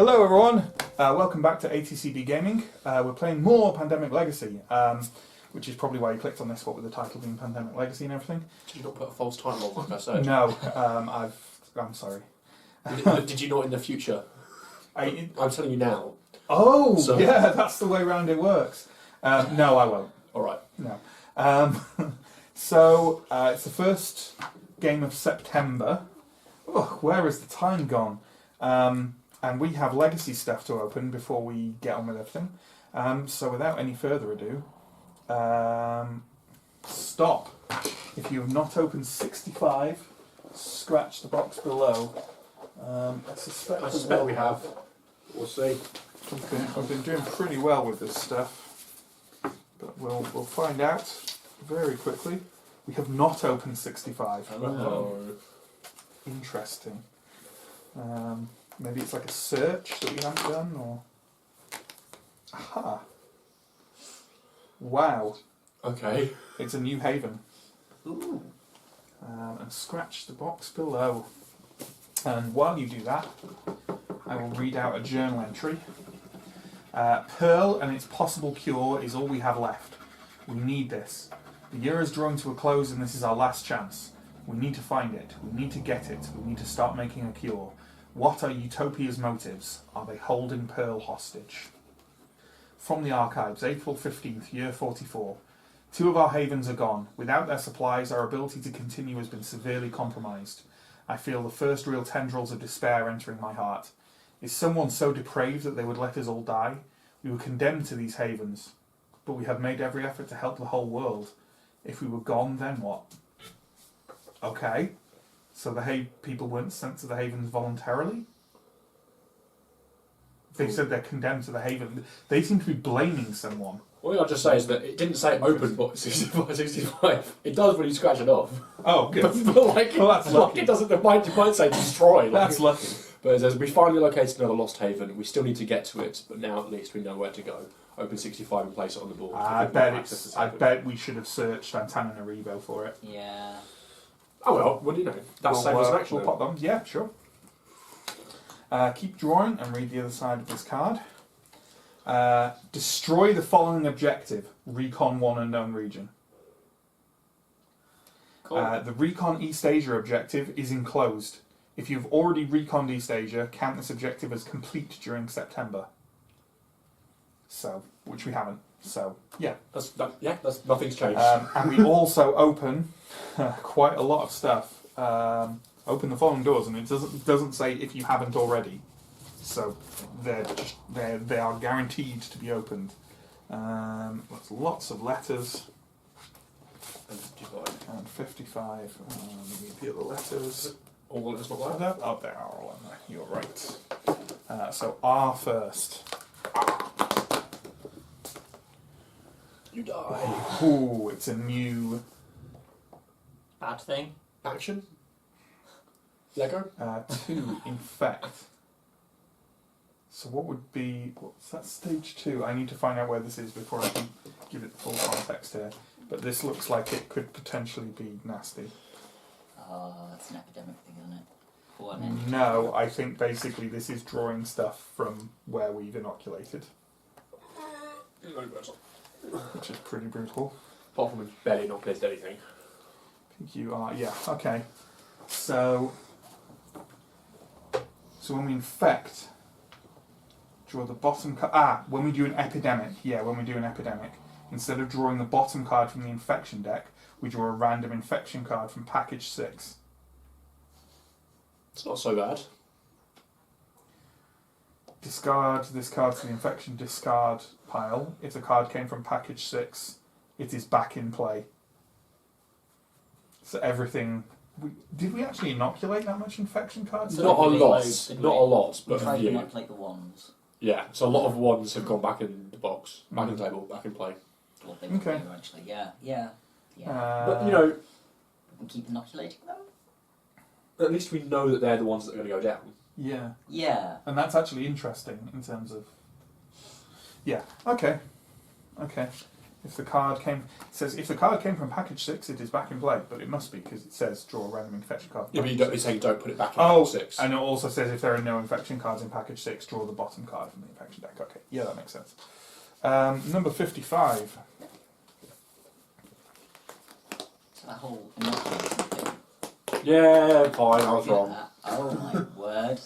Hello everyone, welcome back to ATCB Gaming. We're playing more Pandemic Legacy, which is probably why you clicked on this, what with the title being Pandemic Legacy and everything. Did you not put a false title on like I said? No, I'm sorry. Did you not in the future? I'm telling you now. Oh, so. Yeah, that's the way around it works. No, I won't. Alright. No. So, it's the first game of September. Oh, where has the time gone? And we have legacy stuff to open before we get on with everything. So without any further ado, stop. If you have not opened 65, scratch the box below. I suspect we have. We'll see. I've been doing pretty well with this stuff, but we'll find out very quickly. We have not opened 65. Oh. Interesting. Maybe it's like a search that we haven't done, or... Aha! Wow. Okay. It's a New Haven. Ooh. And scratch the box below. And while you do that, I will read out a journal entry. Pearl and its possible cure is all we have left. We need this. The year is drawing to a close and this is our last chance. We need to find it. We need to get it. We need to start making a cure. What are Utopia's motives? Are they holding Pearl hostage? From the archives, April 15th, year 44. 2 of our havens are gone. Without their supplies, our ability to continue has been severely compromised. I feel the first real tendrils of despair entering my heart. Is someone so depraved that they would let us all die? We were condemned to these havens, but we have made every effort to help the whole world. If we were gone, then what? Okay. So the people weren't sent to the havens voluntarily? They said they're condemned to the haven. They seem to be blaming someone. What I'll just say is that it didn't say open but 65. It does when you scratch it off. Oh, good. But like, well, that's lucky. It doesn't. It might say destroy. Like, that's lucky. But it says we finally located another lost haven. We still need to get to it, but now at least we know where to go. Open 65 and place it on the board. I bet we should have searched Antananarivo for it. Yeah. Oh well, what do you know? That's same as an action. We'll pop them. Yeah, sure. Keep drawing and read the other side of this card. Destroy the following objective. Recon one unknown region. Cool. The Recon East Asia objective is enclosed. If you've already reconned East Asia, count this objective as complete during September. So, which we haven't. So, yeah. That's nothing's changed. And we also open quite a lot of stuff. Open the following doors, and it doesn't say if you haven't already. So they are guaranteed to be opened. Lots of letters. And 55. Read the other letters. All the letters not like that? Oh, they are all in there. You're right. So R first. You die. Ooh, it's a new Bad thing. Action. Lego. 2 infect. So what would be... What's that, stage 2? I need to find out where this is before I can give it the full context here. But this looks like it could potentially be nasty. It's an epidemic thing, isn't it? Or an entity. No, I think basically this is drawing stuff from where we've inoculated. Which is pretty brutal. Apart from barely inoculated anything. I think you are... Yeah, okay. So when we infect... Draw the bottom card. When we do an epidemic. Yeah, when we do an epidemic. Instead of drawing the bottom card from the infection deck, we draw a random infection card from package 6. It's not so bad. Discard this card to the infection discard pile. If the card came from package 6, it is back in play. So everything... Did we actually inoculate that much infection cards? Not a lot. Not a lot, We but tried a to few. inoculate the ones. Yeah, so a lot of ones have gone back in the box, back in the table, back in play. What they would do, actually. Yeah. But, you know... We keep inoculating them? At least we know that they're the ones that are going to go down. Yeah. Yeah. And that's actually interesting in terms of... Yeah, okay. If the card came, it says if the card came from package 6, it is back in play, but it must be because it says draw a random infection card. Yeah, but it's saying don't put it back in Oh, package 6. and it also says if there are no infection cards in package 6, draw the bottom card from the infection deck. Okay, yeah, that makes sense. Number 55. So that whole inoculation thing. Yeah, fine, I was Look at wrong. that. Oh my word.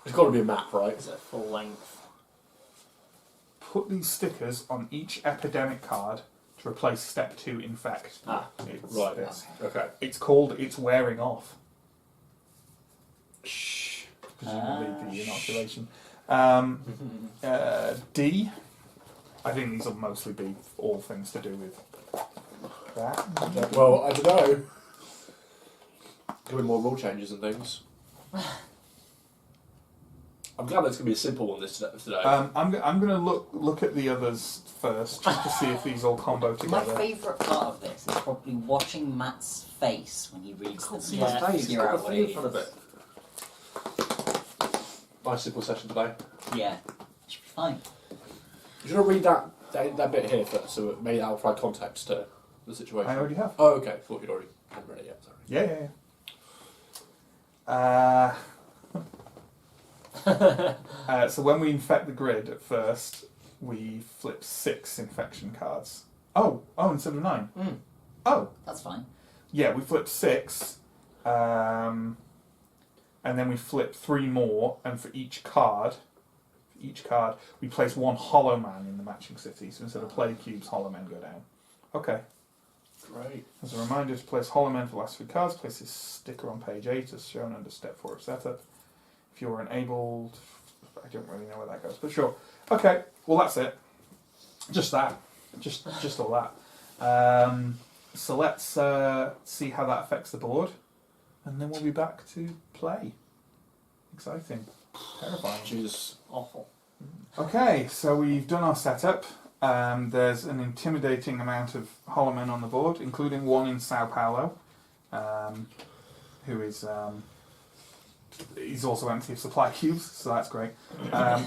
It's got to be a map, right? Is it full length? Put these stickers on each epidemic card to replace step 2 infect. Ah, It's right. this. Okay. It's called It's Wearing Off. Shh. Presumably the inoculation. D. I think these will mostly be all things to do with that. Well, I don't know. Doing more rule changes and things. I'm glad that's going to be a simple one this today. I'm going to look at the others first, just to see if these all combo My together. favourite part of this is probably watching Matt's face when he reads the see his face, figure out what it in front of is. it. Nice simple session today. Yeah, should be fine. Do you want to read that bit here first, so maybe that'll provide context to the situation? I already have. Oh, okay. Thought you'd already hadn't read it yet. Sorry. Yeah. So when we infect the grid at first, we flip 6 infection cards. Oh, instead of 9. Mm. Oh, That's fine. yeah, we flip 6, and then we flip 3 more, and for each card, we place 1 hollow man in the matching city. So instead of play cubes, hollow men go down. Okay. Great. As a reminder to place hollow men for the last 3 cards, place this sticker on page 8 as shown under step 4 of setup. If you're enabled, I don't really know where that goes, but sure. Okay, well that's it. Just that. Just all that. So let's see how that affects the board, and then we'll be back to play. Exciting. Terrifying. Jesus. Awful. Okay, so we've done our setup. There's an intimidating amount of hollow men on the board, including one in Sao Paulo, who is he's also empty of supply cubes, so that's great.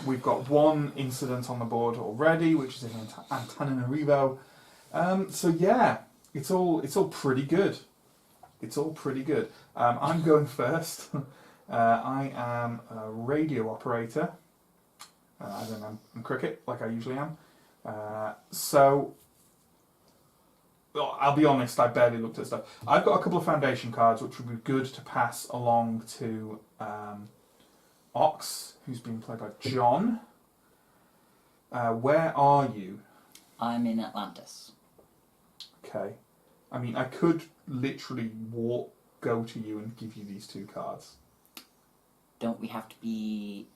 We've got 1 incident on the board already, which is in Antananarivo. So yeah, it's all pretty good. It's all pretty good. I'm going first. I am a radio operator. As in I'm cricket, like I usually am. So, well, I'll be honest, I barely looked at stuff. I've got a couple of foundation cards which would be good to pass along to Ox, who's being played by John. Where are you? I'm in Atlantis. Okay. I mean, I could literally go to you and give you these 2 cards. Don't we have to be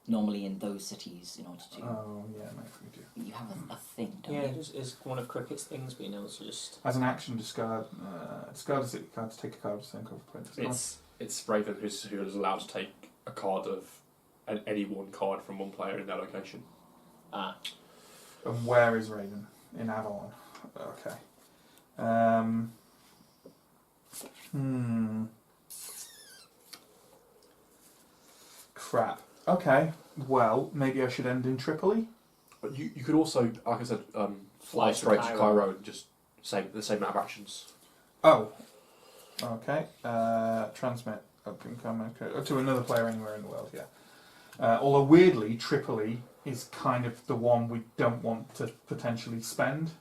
normally in those cities in order to... Oh, yeah, maybe we do. You have a thing, don't Yeah, you? is one of Cricket's things being able to just... As an action, discard a city card to take a card of the same colour for player. It's Raven who is allowed to take a card of any one card from one player in their location. Ah. And where is Raven? In Avalon. Okay. Crap. Okay. Well, maybe I should end in Tripoli. But you could also, like I said, fly to straight to Cairo. Cairo and just the same amount of actions. Oh. Okay. Transmit. Open comment to another player anywhere in the world. Yeah. Although weirdly, Tripoli is kind of the one we don't want to potentially spend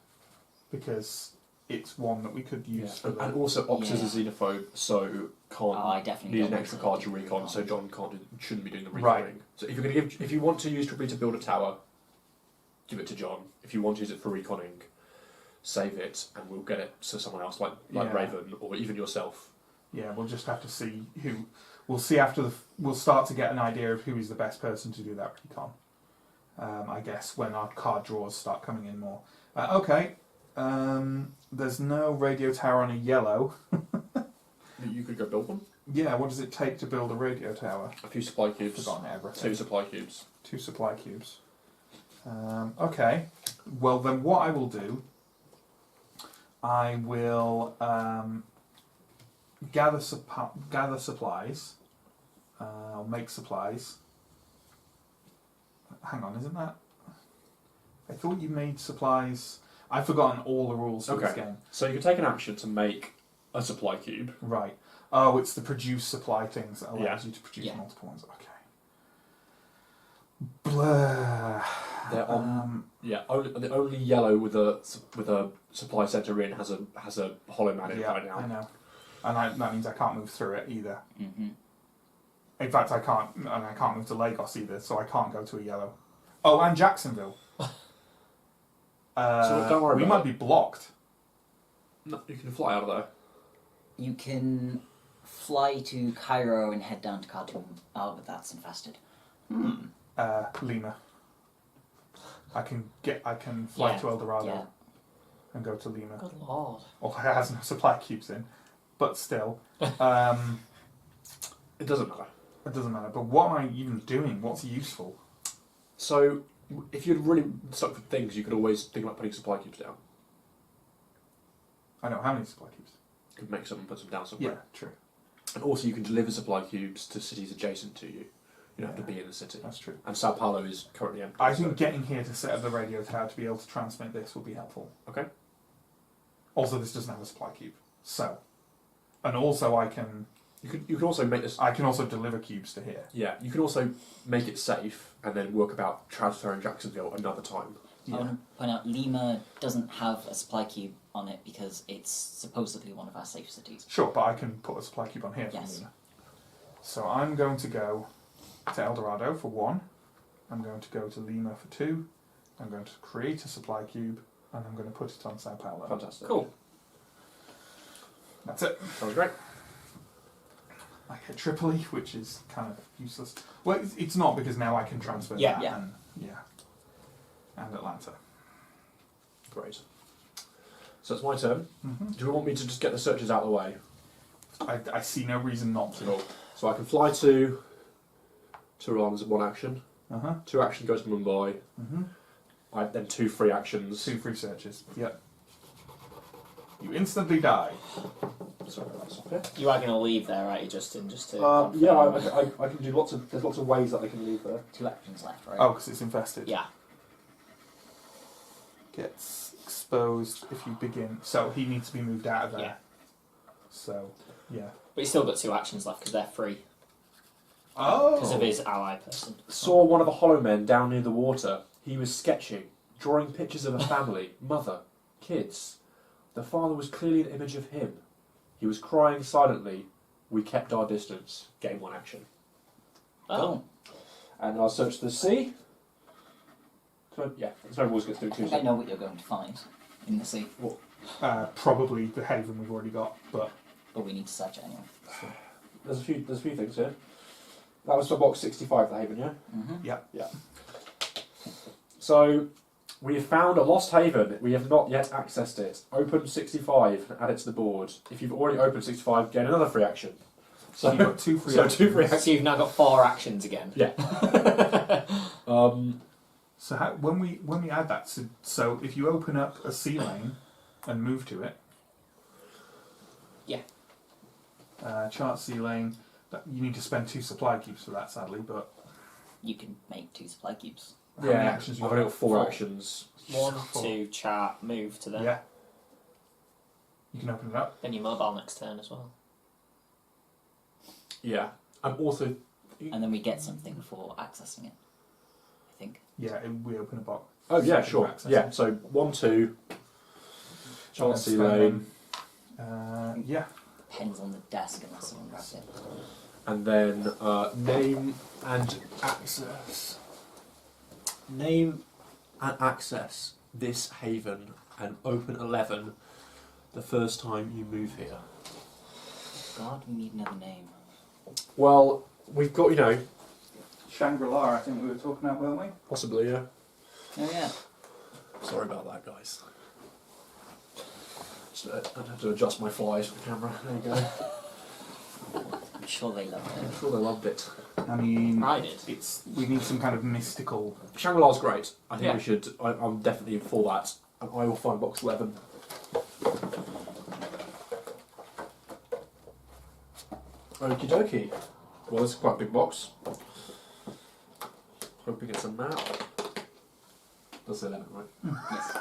because it's one that we could use for the... And also, Ox is a xenophobe, so I definitely need an don't extra want card to to do recon, recon. so John shouldn't be doing the reconing. Right. So if you're going to if you want to use Tripoli to build a tower, give it to John. If you want to use it for reconning, save it, and we'll get it to someone else, like Yeah. Raven or even yourself. Yeah, we'll just have to see who. We'll see after we'll start to get an idea of who is the best person to do that recon. I guess when our card draws start coming in more. Okay. There's no radio tower on a yellow. You could go build one. Yeah, what does it take to build a radio tower? A few supply cubes. Forgotten everything. 2 supply cubes. 2 supply cubes. Okay. Well, then what I will do, I will gather supplies, or make supplies. Hang on, isn't that I thought you made supplies. I've forgotten all the rules for this Okay. game. So you can take an action to make a supply cube. Right. Oh, it's the produce supply things that allows Yeah. you to produce Yeah. multiple ones. Okay. Blah. They're on. Yeah, the only yellow with a supply center in has a hollow man in it Yeah, right now. I know. And that means I can't move through it either. Mm-hmm. In fact, I can't move to Lagos either, so I can't go to a yellow. Oh, and Jacksonville. So don't worry we about might be blocked. No, you can fly out of there. You can fly to Cairo and head down to Khartoum. Oh, but that's infested. Lima. I can fly Yeah, to El Dorado Yeah. and go to Lima. Good lord. Although it has no supply cubes in, but still, It doesn't matter. it doesn't matter. But what am I even doing? What's useful? So if you're really stuck with things, you could always think about putting supply cubes down. I don't have any supply cubes. You could make some and put some down somewhere. Yeah, true. And also you can deliver supply cubes to cities adjacent to you. You don't have to be in the city. That's true. And Sao Paulo is currently empty. I so- think getting here to set up the radio tower to be able to transmit this will be helpful. Okay. Also, this doesn't have a supply cube, so, and also I can You can also make this. also deliver cubes to here. Yeah, you can also make it safe and then work about transferring Jacksonville another time. I want to point out Lima doesn't have a supply cube on it because it's supposedly one of our safe cities. Sure, but I can put a supply cube on here. Yes. From Luna. So I'm going to go to El Dorado for 1. I'm going to go to Lima for 2. I'm going to create a supply cube, and I'm going to put it on Sao Paulo. Fantastic. Cool. That's it. Sounds great. I hit Tripoli, which is kind of useless. Well, it's not because now I can transfer Yeah. that. Yeah. And Atlanta. Great. So it's my turn. Mm-hmm. Do you want me to just get the searches out of the way? I see no reason not to. Cool. So I can fly to Tehran as one action. Uh-huh. 2 actions go to Mumbai. Mm-hmm. I have then 2 free actions. 2 free searches. Yep. You instantly die. Sorry, that's okay. You are going to leave there, right? Just to. Yeah, I can do lots of. There's lots of ways that I can leave there. 2 actions left, right? Oh, because it's infested. Yeah. Gets exposed if you begin. So he needs to be moved out of there. Yeah. So, yeah. But he's still got 2 actions left because they're free. Oh! Because of his ally person. Saw one of the hollow men down near the water. He was sketching, drawing pictures of a family, mother, kids. The father was clearly an image of him. He was crying silently. We kept our distance. Game 1 action. Oh. And I'll search the sea. Yeah, there's no rules against doing I 2 think I know what you're going to find in the sea, Probably the haven we've already got, but but we need to search it anyway. There's a few things here. That was for box 65, the haven, yeah? Mm-hmm. Yeah. So, we have found a lost haven. We have not yet accessed it. Open 65 and add it to the board. If you've already opened 65, gain another free action. so you've got 2 free So actions. 2 free actions. So you've now got 4 actions again. Yeah. So when we add that, so if you open up a sea lane and move to it, Yeah. chart sea lane, you need to spend 2 supply cubes for that, sadly. But You can make 2 supply cubes. how many actions I've you only got 4 4. actions. 1, 4. 2, chart, move to there. Yeah. You can open it up. Then your mobile next turn as well. Yeah. I'm also... And then we get something for accessing it, I think. Yeah, we open a box. Oh, yeah, So sure. access Yeah, it. so 1, 2. Chart sea Spend lane. them. Yeah. Pens on the desk unless someone grabs it. And then name and access. Name and access this haven and open 11 the first time you move here. God, we need another name. Well, we've got, Shangri-La, I think we were talking about, weren't we? possibly, yeah. Oh yeah. Sorry about that, guys. I have to adjust my flies for the camera. There you go. I'm sure they love I'm it. sure they loved it. I mean, I did. we need some kind of mystical. Shangri-La's great. I think Yeah. we should. I'm definitely for that. And I will find box 11. Okie dokie. Well, this is quite a big box. Hoping it's a map. That's 11, right? Yes.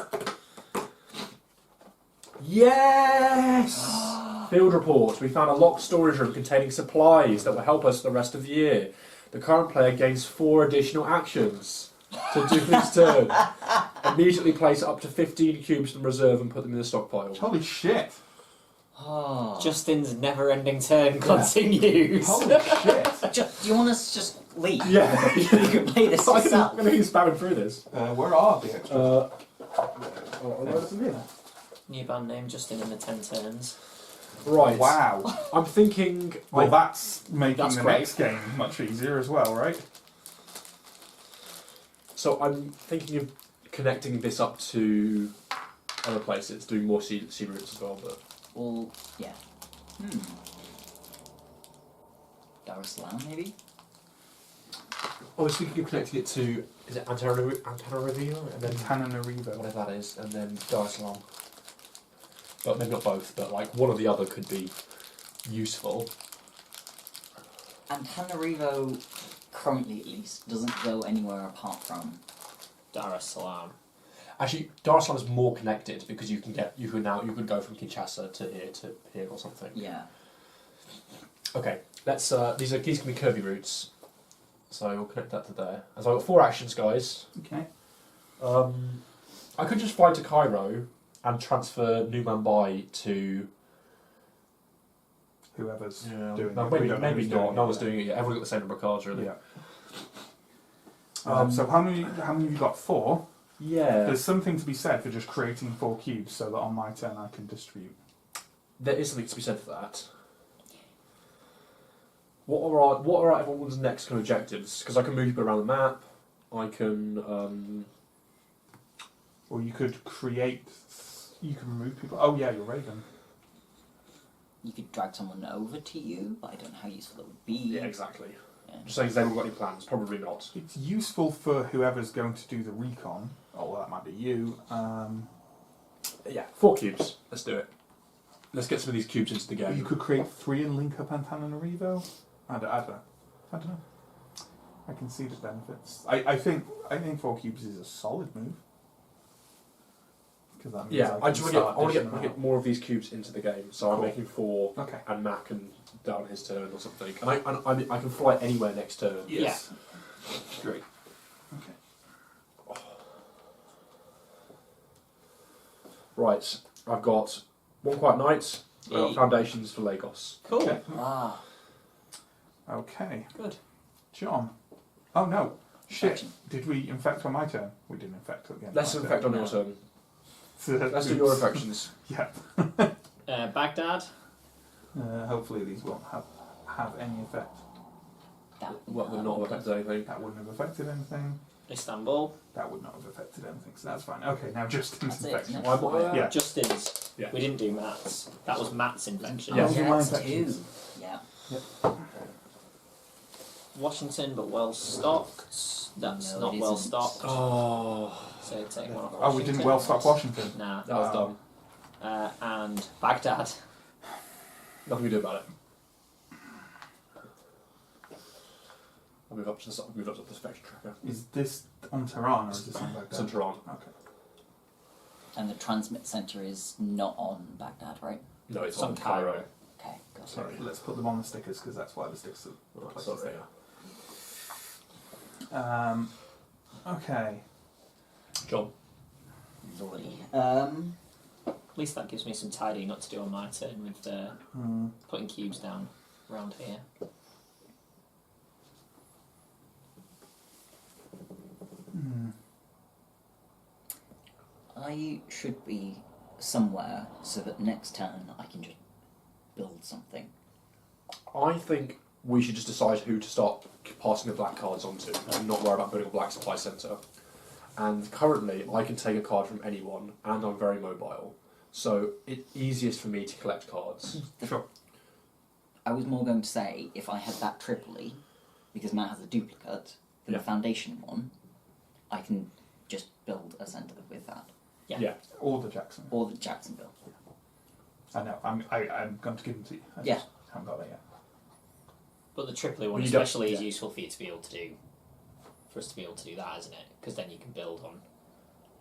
Yes! Field report. We found a locked storage room containing supplies that will help us the rest of the year. The current player gains 4 additional actions to do this turn. Immediately place up to 15 cubes from reserve and put them in the stockpile. Holy shit! Oh. Justin's never-ending turn continues. Holy shit! Do you want us to just leave? Yeah. You can play this I'm yourself. going to keep spamming through this. Where are the extras? New band name, Justin in the 10 turns. Right. Wow. I'm thinking... Well, that's making That's the great. next game much easier as well, right? So I'm thinking of connecting this up to other places, doing more sea routes as well, but... Well, yeah. Dar es Salaam, maybe? I was thinking of connecting it to... Is it Antananarivo? And then Antananarivo. whatever that is, and then Dar es Salaam. But maybe not both, but like one or the other could be useful. And Antananarivo, currently at least, doesn't go anywhere apart from... Dar es Salaam. Actually, Dar es Salaam is more connected because you could go from Kinshasa to here or something. Yeah. Okay, let's these can be curvy routes. So we'll connect that to there. And so I've got 4 actions, guys. Okay. I could just fly to Cairo and transfer New Mumbai to... Whoever's Yeah, doing no, it. We maybe don't know who's not. doing No it one's yet. doing it yet. Everyone's got the same number of cards, really. Yeah. So how many have you got? 4? Yeah. There's something to be said for just creating 4 cubes so that on my turn I can distribute. There is something to be said for that. What are everyone's next kind of objectives? Because I can move people around the map. I can. Or you could create... You can remove people... Oh yeah, you're Raven. You could drag someone over to you, but I don't know how useful it would be. Yeah, exactly. Yeah. Just saying, has anyone got any plans? Probably not. It's useful for whoever's going to do the recon. Oh, well, that might be you. Yeah, 4 cubes. Let's do it. Let's get some of these cubes into the game. You could create 3 and link up Antananarivo. I don't know. I can see the benefits. I think 4 cubes is a solid move. Because that means Yeah, I can just want start to dishing them get out. more of these cubes into the game. So I'm Cool. making 4, Okay. and Mac can down his turn or something. And I can fly anywhere next turn. Yes. Great. Okay. Right, I've got 1 Quiet Night. I've got Yay. Foundations for Lagos. Cool. Okay. Ah, Okay. Good. John. Oh no. Shit. Infection. Did we infect on my turn? We didn't infect again. Let's infect on your turn. turn. Let's do your infections. Yeah. Baghdad. Hopefully these won't have any effect. that What would not have affected anything. That wouldn't have affected anything. Istanbul. That would not have affected anything, so that's fine. Okay, now Justin's That's it, infection. isn't it? Yeah. Justin's. Yeah. We didn't do Matt's. That was Matt's infection. Yeah. Those are my that's infections. 2. Yeah. Washington, but well stocked. That's No, not it well isn't. stocked. Oh, So take one off. Oh, we didn't Washington. well stock Washington. Nah. that was dumb. And Baghdad. Nothing we do about it. I'll move up to the infection tracker. Is this on Tehran or is this on Baghdad? It's in Tehran. Okay. And the transmit center is not on Baghdad, right? No, it's It's on on Cairo. Okay, got it. Sorry, let's put them on the stickers because that's why the stickers are Right, places sorry. they are. Okay. John. Lordy. At least that gives me some tidying up to do on my turn with putting cubes down around here. I should be somewhere so that next turn I can just build something. I think we should just decide who to start passing the black cards onto and not worry about building a black supply centre. And currently, I can take a card from anyone, and I'm very mobile. So it's easiest for me to collect cards. Sure. I was more going to say, if I had that Tripoli, because Matt has a duplicate, for Yeah. the foundation one, I can just build a centre with that. Yeah. Or the Jackson. Or the Jacksonville. I know. I'm going to give them to you. I Yeah. just haven't got it yet. But the Tripoli one Well, you don't- especially is yeah. useful for you to be able to do, for us to be able to do that, isn't it? Because then you can build on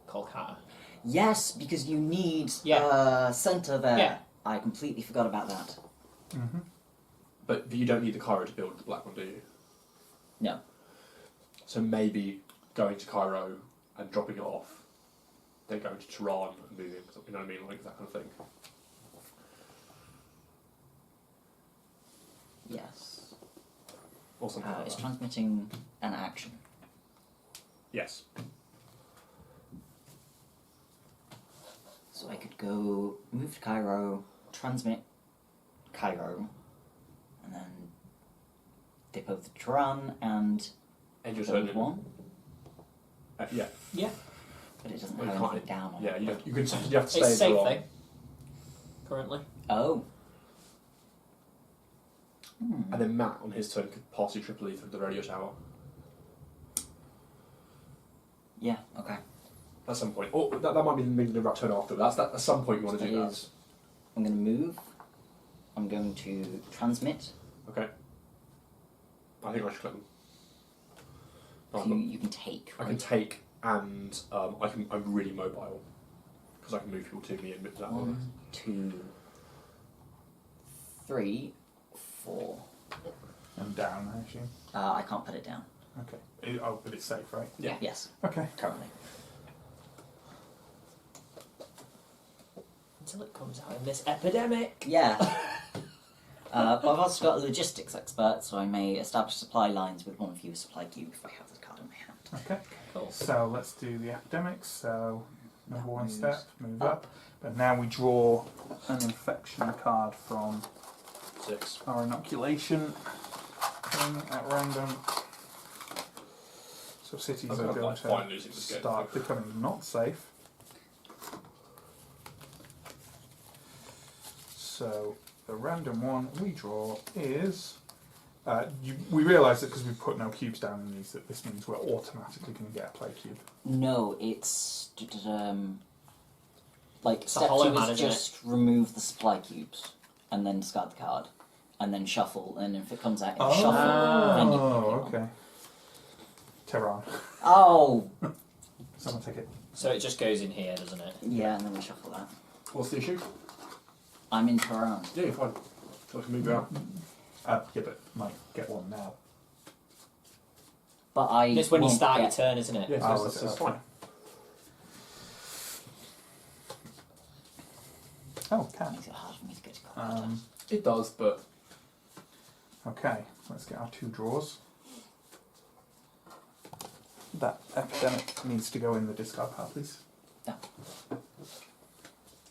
Kolkata. Yes, because you need Yeah. centre there. Yeah. I completely forgot about that. Mm-hmm. But you don't need the Cairo to build the black one, do you? No. So maybe going to Cairo and dropping it off, then going to Tehran and moving, you know what I mean, like that kind of thing. Yes. Or something like It's that. transmitting an action. Yes. So I could go move to Cairo, transmit Cairo, and then dip over to Tehran and And you're build turning. one. Yeah. Yeah. But it doesn't Well, you have can't- anything down on Yeah, it. you have to stay It's in safe Tehran. though. Currently. Oh. And then Matt, on his turn, could pass you Tripoli through the radio tower Yeah, okay. at some point. Or that might be the right turn after, but at some point you want to So do it that. is- I'm going to move. I'm going to transmit. Okay. I think I should click them. So you can take, I right? can take, and I'm really mobile because I can move people to me and move that way. 1, 2, 3, 4. And down, I assume. I can't put it down. Okay. But it's safe, right? Yeah. Yes, Okay. currently. Until it comes out in this epidemic. Yeah. But I've also got a logistics expert, so I may establish supply lines with one of you as supply cube if I have the card in my hand. Okay. Cool. So let's do the epidemics. So number That one moves step, move up. up. But now we draw an infection card from 6. our inoculation thing at random. So cities I think are I'm going like fine to losing this game. start becoming not safe. So the random one we draw is. We realise that because we've put no cubes down in these, that this means we're automatically going to get a play cube. No, it's like a step hollow 2 man, is isn't it? just remove the supply cubes and then discard the card and then shuffle, and if it comes out in shuffle, then you pick Oh, it okay. Tehran. Oh, Someone take it. So it just goes in here, doesn't it? yeah, and then we shuffle that. What's the issue? I'm in Tehran. Yeah, you're fine. So I can move you out. Yeah, but might get one now. But I It's when you won't start your get- turn, isn't it? Yeah, Oh, so is it? it's fine. Oh, can. Makes it hard for me to get to card. It does, but Okay, let's get our 2 draws. That epidemic needs to go in the discard pile, please.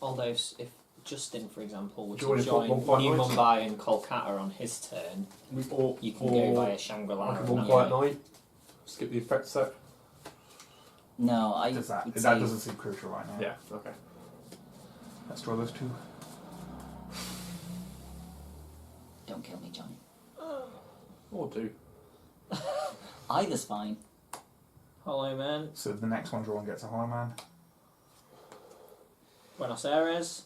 Although if Justin, for example, were Do you want to to put join one New night? Mumbai and Kolkata on his turn, or you can go via Shangri-La. like a and one that quiet way. night. Skip the effect set. No, I Does that? would That say doesn't seem crucial right now. Yeah. Okay. Let's draw those 2. don't kill me, Johnny. Or do. Either's fine. Hollow Man, So the next one drawn gets a Hollow Man. Buenos Aires,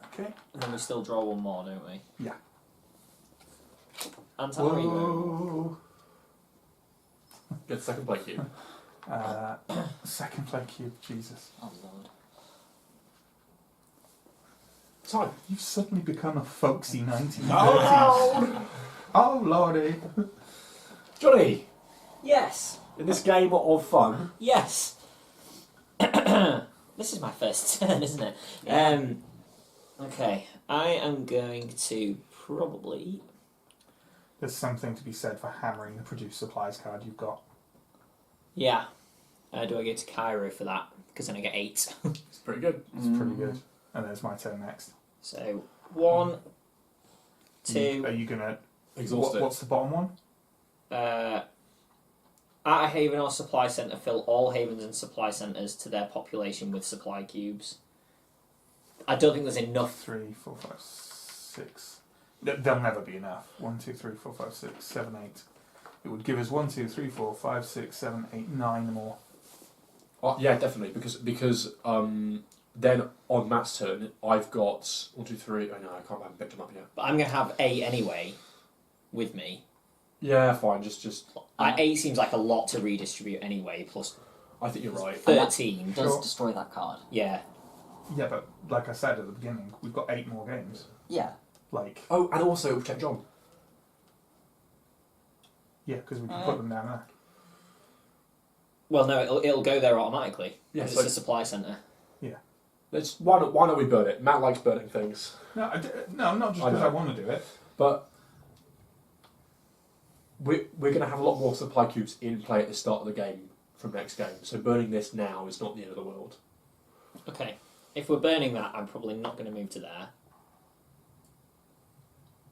Okay. and then we still draw one more, don't we? Yeah. Antanarino. Whoa. Get the second play cube. Second play cube, Jesus. Oh lord. Time. You've suddenly become a folksy 1930s. Oh, Oh lordy. Johnny! Yes, In this game of fun, yes. This is my first turn, isn't it? Okay, I am going to probably. There's something to be said for hammering the produce supplies card you've got. Yeah. Do I go to Cairo for that? Because then I get 8. it's pretty good. It's pretty good. And there's my turn next. So 1, 2. Are you gonna Exhausted. What's the bottom one? At a haven or supply centre, fill all havens and supply centres to their population with supply cubes. I don't think there's enough. 3, 4, 5, 6. There'll never be enough. 1, 2, 3, 4, 5, 6, 7, 8. It would give us 1, 2, 3, 4, 5, 6, 7, 8, 9 more. Oh, yeah, definitely. Because then on Matt's turn, I've got 1, 2, 3. Oh no, I can't. I haven't picked them up yet. But I'm going to have 8 anyway with me. Yeah, fine. Just. 8 seems like a lot to redistribute anyway, plus I think you're right. 13. Does Sure. destroy that card. Yeah. Yeah, but like I said at the beginning, we've got 8 more games. Yeah. Like, Oh, and also protect John. yeah, because we can put them down there. Well, no, it'll go there automatically. Yeah, Because so- it's a supply centre. Why don't we burn it? Matt likes burning things, No, no, not just I because know. I want to do it. but we're going to have a lot more supply cubes in play at the start of the game from next game. So burning this now is not the end of the world. Okay. If we're burning that, I'm probably not going to move to there.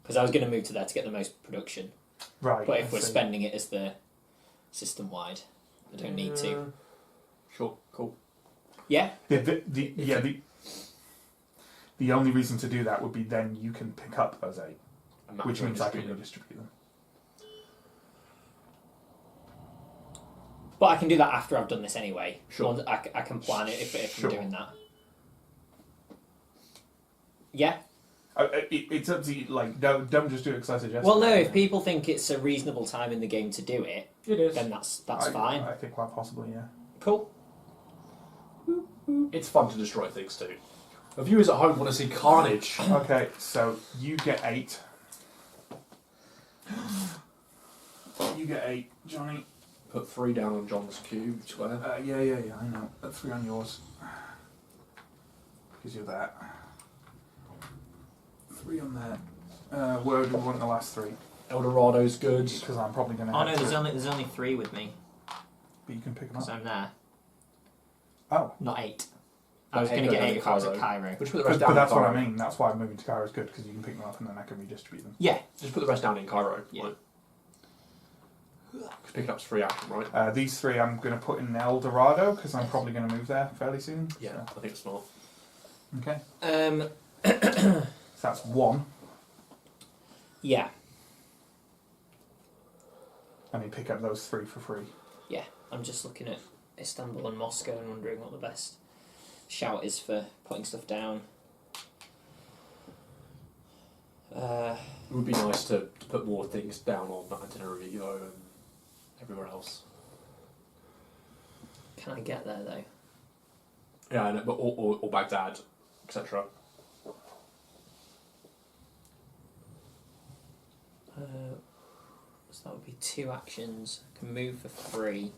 Because I was going to move to there to get the most production. Right. But if I we're see. spending it as the system-wide, I don't need to. Sure, cool. Yeah? The only reason to do that would be then you can pick up those 8, And Matt which will means I can distribute them. redistribute them. But I can do that after I've done this anyway. Sure. Once I can plan it if Sure. I'm doing that. Yeah? It's up to you. Like, don't just do it because I suggest. Well, no, if people think it's a reasonable time in the game to do it, It is. then that's fine. I think quite possibly, yeah. Cool. It's fun to destroy things too. The viewers at home want to see carnage. Okay, so you get 8. You get 8, Johnny. Put 3 down on John's cube square. Yeah, I know. 3 on yours. Because you're that. 3 on there. Where do we want the last 3? Eldorado's good. Because I'm probably going to. Oh no, there's only 3 with me But you can pick them because up. I'm there, Oh, not 8. I was Okay, going to go get down 8 to if I was at Cairo. Cairo. But just put the rest but down that's in what I Cairo. mean. That's why moving to Cairo is good because you can pick them up and then I can redistribute them. Yeah. Just put the rest down in Cairo. Yeah. Right. Because picking up's free action, right? These 3 I'm going to put in El Dorado because I'm probably going to move there fairly soon. Yeah, I think it's smart. So. Okay. Um. So that's 1. Yeah. And you pick up those 3 for free. Yeah. I'm just looking at Istanbul and Moscow and wondering what the best shout is for putting stuff down. It would be nice to put more things down on itinerary though and everywhere else. Can I get there though? Yeah, I know, but or Baghdad, etc. So that would be 2 actions. I can move for 3.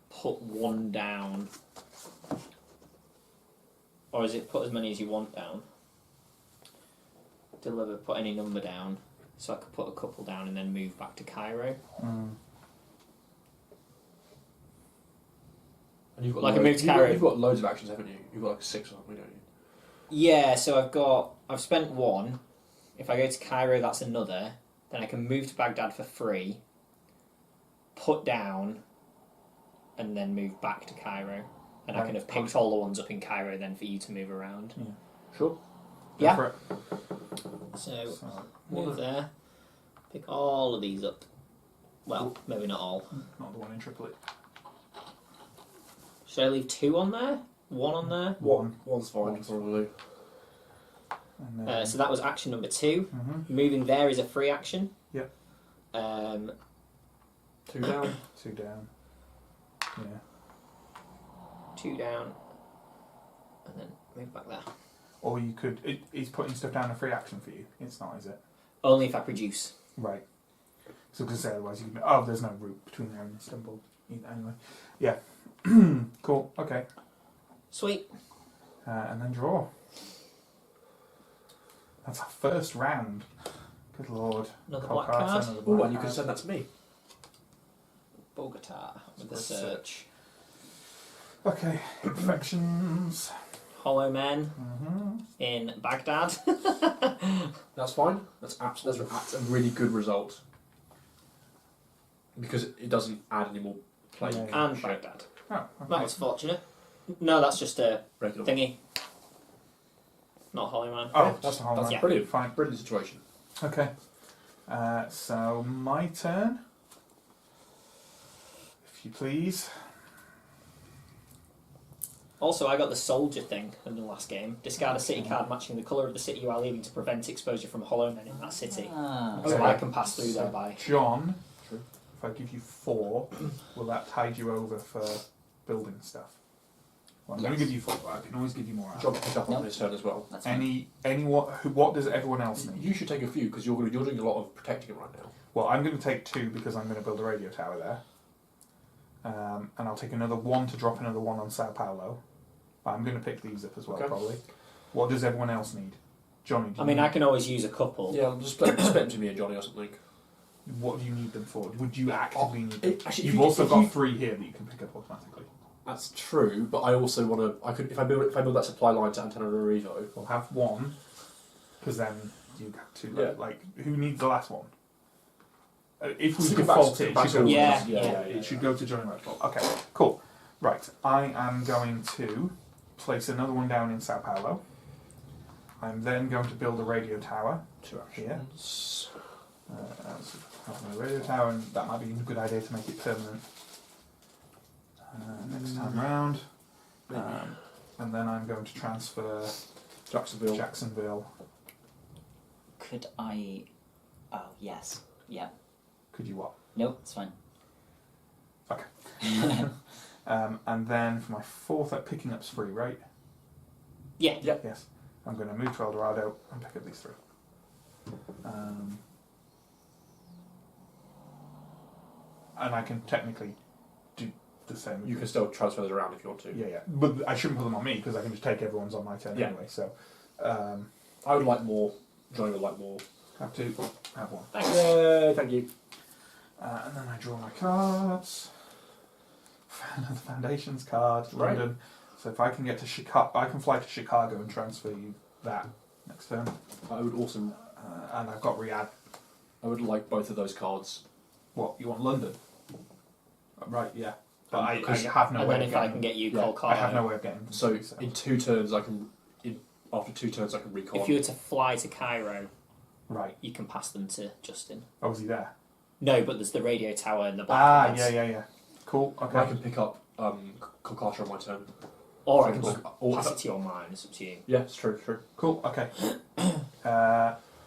Put 1 down. Or is it put as many as you want down? Deliver, put any number down. So I could put a couple down and then move back to Cairo. And you've got Like a loads, move to Cairo. you've got loads of actions, haven't you? You've got like 6 or something, don't you? Yeah, so I've spent 1. If I go to Cairo, that's another. Then I can move to Baghdad for 3. Put down. And then move back to Cairo. And I Right. can have picked all the ones up in Cairo then for you to move around. Sure. Go Yeah. for it. So, So, move there. Pick all of these up. Well, maybe not all. not the one in Tripoli. Should I leave 2 on there? 1 on there? 1. One's fine, One's probably. And then, So that was action number 2. mhm. Moving there is a free action. Yep. 2 down. 2 down. Yeah. 2 down. And then move back there. Or you could. It's putting stuff down a free action for you. It's not, is it? Only if I produce. Right. So, because otherwise you can. Oh, there's no route between there and Istanbul. Anyway. Yeah. Cool. Okay. Sweet. And then draw. That's our first round. Good lord. Another Cock black arts, card. another Oh, black and you can card. send that to me. Bogota with the Let's search. Okay. Infections. Hollow Men Mm-hmm. in Baghdad. That's fine. That's a really good result. Because it doesn't add any more play. Yeah. And Baghdad. Oh, okay. That was fortunate. No, that's just a Regular. thingy. Not Hollow Man. Oh, that's a whole That's line. brilliant. Fine. Brilliant situation. Okay. So my turn. If you please. Also, I got the soldier thing in the last game. Discard a city card matching the colour of the city you are leaving to prevent exposure from Hollow Men in that city. Ah. So Okay. I can pass through there by. John. True. If I give you 4, will that tide you over for building stuff? Well, I'm going to Yes. give you 4, but I can always give you more. John pick up on Nope. his turn as well. That's fine. What does everyone else need? You should take a few because you're doing a lot of protecting it right now. Well, I'm going to take 2 because I'm going to build a radio tower there. And I'll take another 1 to drop another 1 on Sao Paulo. I'm going to pick these up as well, Okay. probably. What does everyone else need? Johnny, do I you mean, need- I can always use a couple. Yeah, I'll just split them to me and Johnny or something. What do you need them for? Would you actively need them? Actually, You've also got 3 here that you can pick up automatically. That's true, but I also want to. I could if I build that supply line to Antananarivo. We'll have 1, because then you have 2. Yeah. Like, who needs the last one? If we Stick it default back- it, back it should go to- Yeah. it should go to Johnny Redfall. Okay, cool. Right, I am going to place another one down in Sao Paulo. I'm then going to build a radio tower 2 here. actions. Have my radio tower, and that might be a good idea to make it permanent next time round. And then I'm going to transfer Jacksonville. Jacksonville. Could I... Oh, yes. Yeah. Could you what? Nope, it's fine. And then for my 4th, picking up's free, right? Yeah. Yes. I'm going to move to El Dorado and pick up these 3. And I can technically do the same. You can still transfer those around if you want to. Yeah. But I shouldn't put them on me because I can just take everyone's on my turn Yeah. anyway. So I would like more. Johnny would like more. have 2, have 1. Thanks. Yay, thank you. And then I draw my cards. Another Foundations card, Right. London. So if I can get to Chicago, I can fly to Chicago and transfer you that next turn. I would also. And I've got Riyadh. I would like both of those cards. What, you want London? Right, yeah. But I Because- have no And way then of if I getting can them. get you Yeah, Colcado. I have no way of getting them. So so. in 2 turns, I can. After 2 turns, I can recon. If you were to fly to Cairo, Right. you can pass them to Justin. Oh, was he there? No, but there's the radio tower and the black cards. Yeah. Cool, okay. I can pick up Kolkata on my turn. Or I Very can cool. just Or- pass it to your mind. It's up to you. Yeah, it's true. Cool, okay.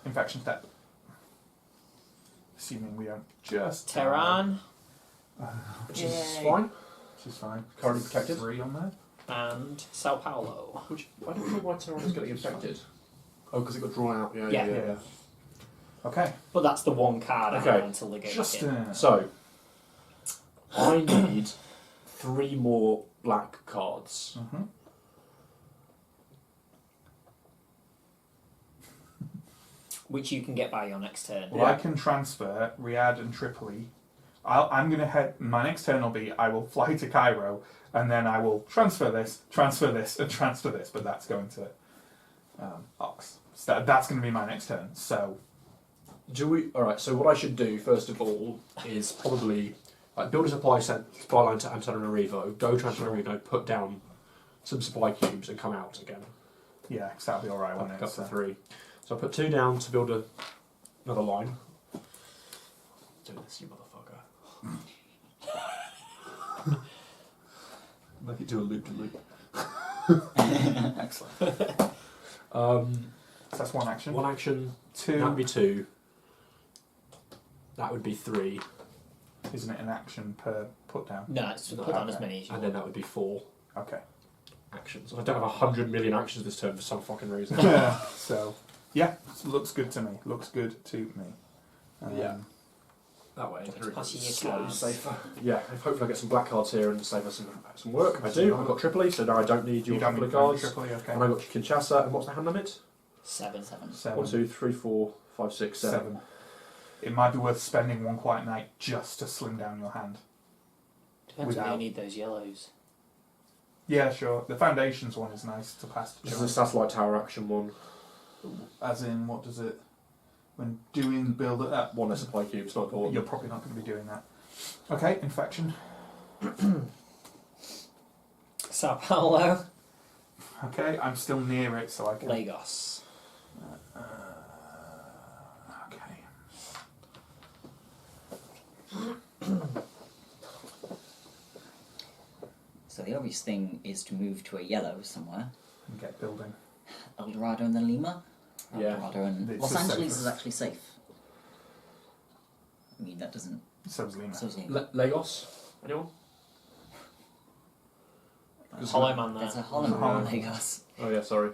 Infection step. Assuming we don't just... Tehran Which is Yay. fine. Which is fine. Currently protected. 3 on there. and Sao Paulo. Which I don't know why Tehran is getting infected. Oh, because it got drawn out. Yeah. Yeah. Okay. But that's the one card I Okay. have until they go back in. Justin. So I need 3 more black cards. Mm-hmm. Which you can get by your next turn. Well, I can transfer Riyadh and Tripoli. I'm going to head. My next turn will be I will fly to Cairo and then I will transfer this, and transfer this. But that's going to Ox. So that's going to be my next turn. So Do we? All right. So what I should do first of all is probably build a supply line to Antananarivo, go to Antananarivo, put down some supply cubes, and come out again. yeah, 'cause that'll be all right, I'll won't pick it? up the So, 3. So I put 2 down to build another line. Do this, you motherfucker. Make it do a loop to loop. Excellent. so that's one action. 1 action. 2, That'd be 2. That would be 3, isn't it? An action per put down. No, it's No, put on as okay. many as you and want. then that would be 4 Okay. actions. I don't have 100 million actions this turn for some fucking reason. So yeah, looks good to me. Looks good to me. Yeah. That way, Just everything's pass you your slightly cards. safer. Yeah, hopefully I get some black cards here and save us some work. I do. I've got Tripoli, so now I don't need your You don't couple need of cards. Tripoli, okay. And I've got Kinshasa, and what's the hand limit? 7. 7. 1, 2, 3, 4, 5, 6, 7. 7. It might be worth spending one quiet night just to slim down your hand. Depends if Without- you need those yellows. Yeah, sure. The Foundations one is nice to pass to This is John. a satellite tower action one. As in, what does it... When doing build it up, One less supply cube, it's not important. you're probably not going to be doing that. Okay, Infection. Sao Paulo, Okay, I'm still near it, so I can... Lagos. Okay. So the obvious thing is to move to a yellow somewhere. And get building. El Dorado and then Lima. El Yeah. Dorado and It's Los the Angeles safest. is actually safe. I mean, that doesn't So is Lima. So is Lima. Lagos? Anyone? Hollow Man there. There's a Hollow Man in Lagos. Oh yeah, sorry.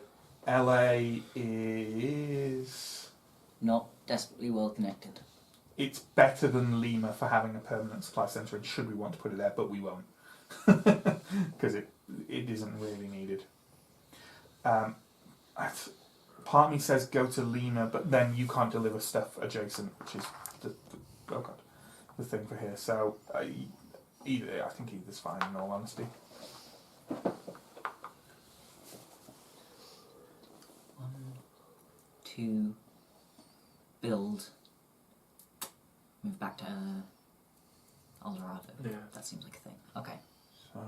LA is... Not desperately well connected. It's better than Lima for having a permanent supply centre, and should we want to put it there, but we won't. Because it isn't really needed. Part of me says go to Lima, but then you can't deliver stuff adjacent, which is the thing for here. So I think either's fine, in all honesty. 1, 2, build, move back to Eldorado. Yeah. That seems like a thing. Okay. So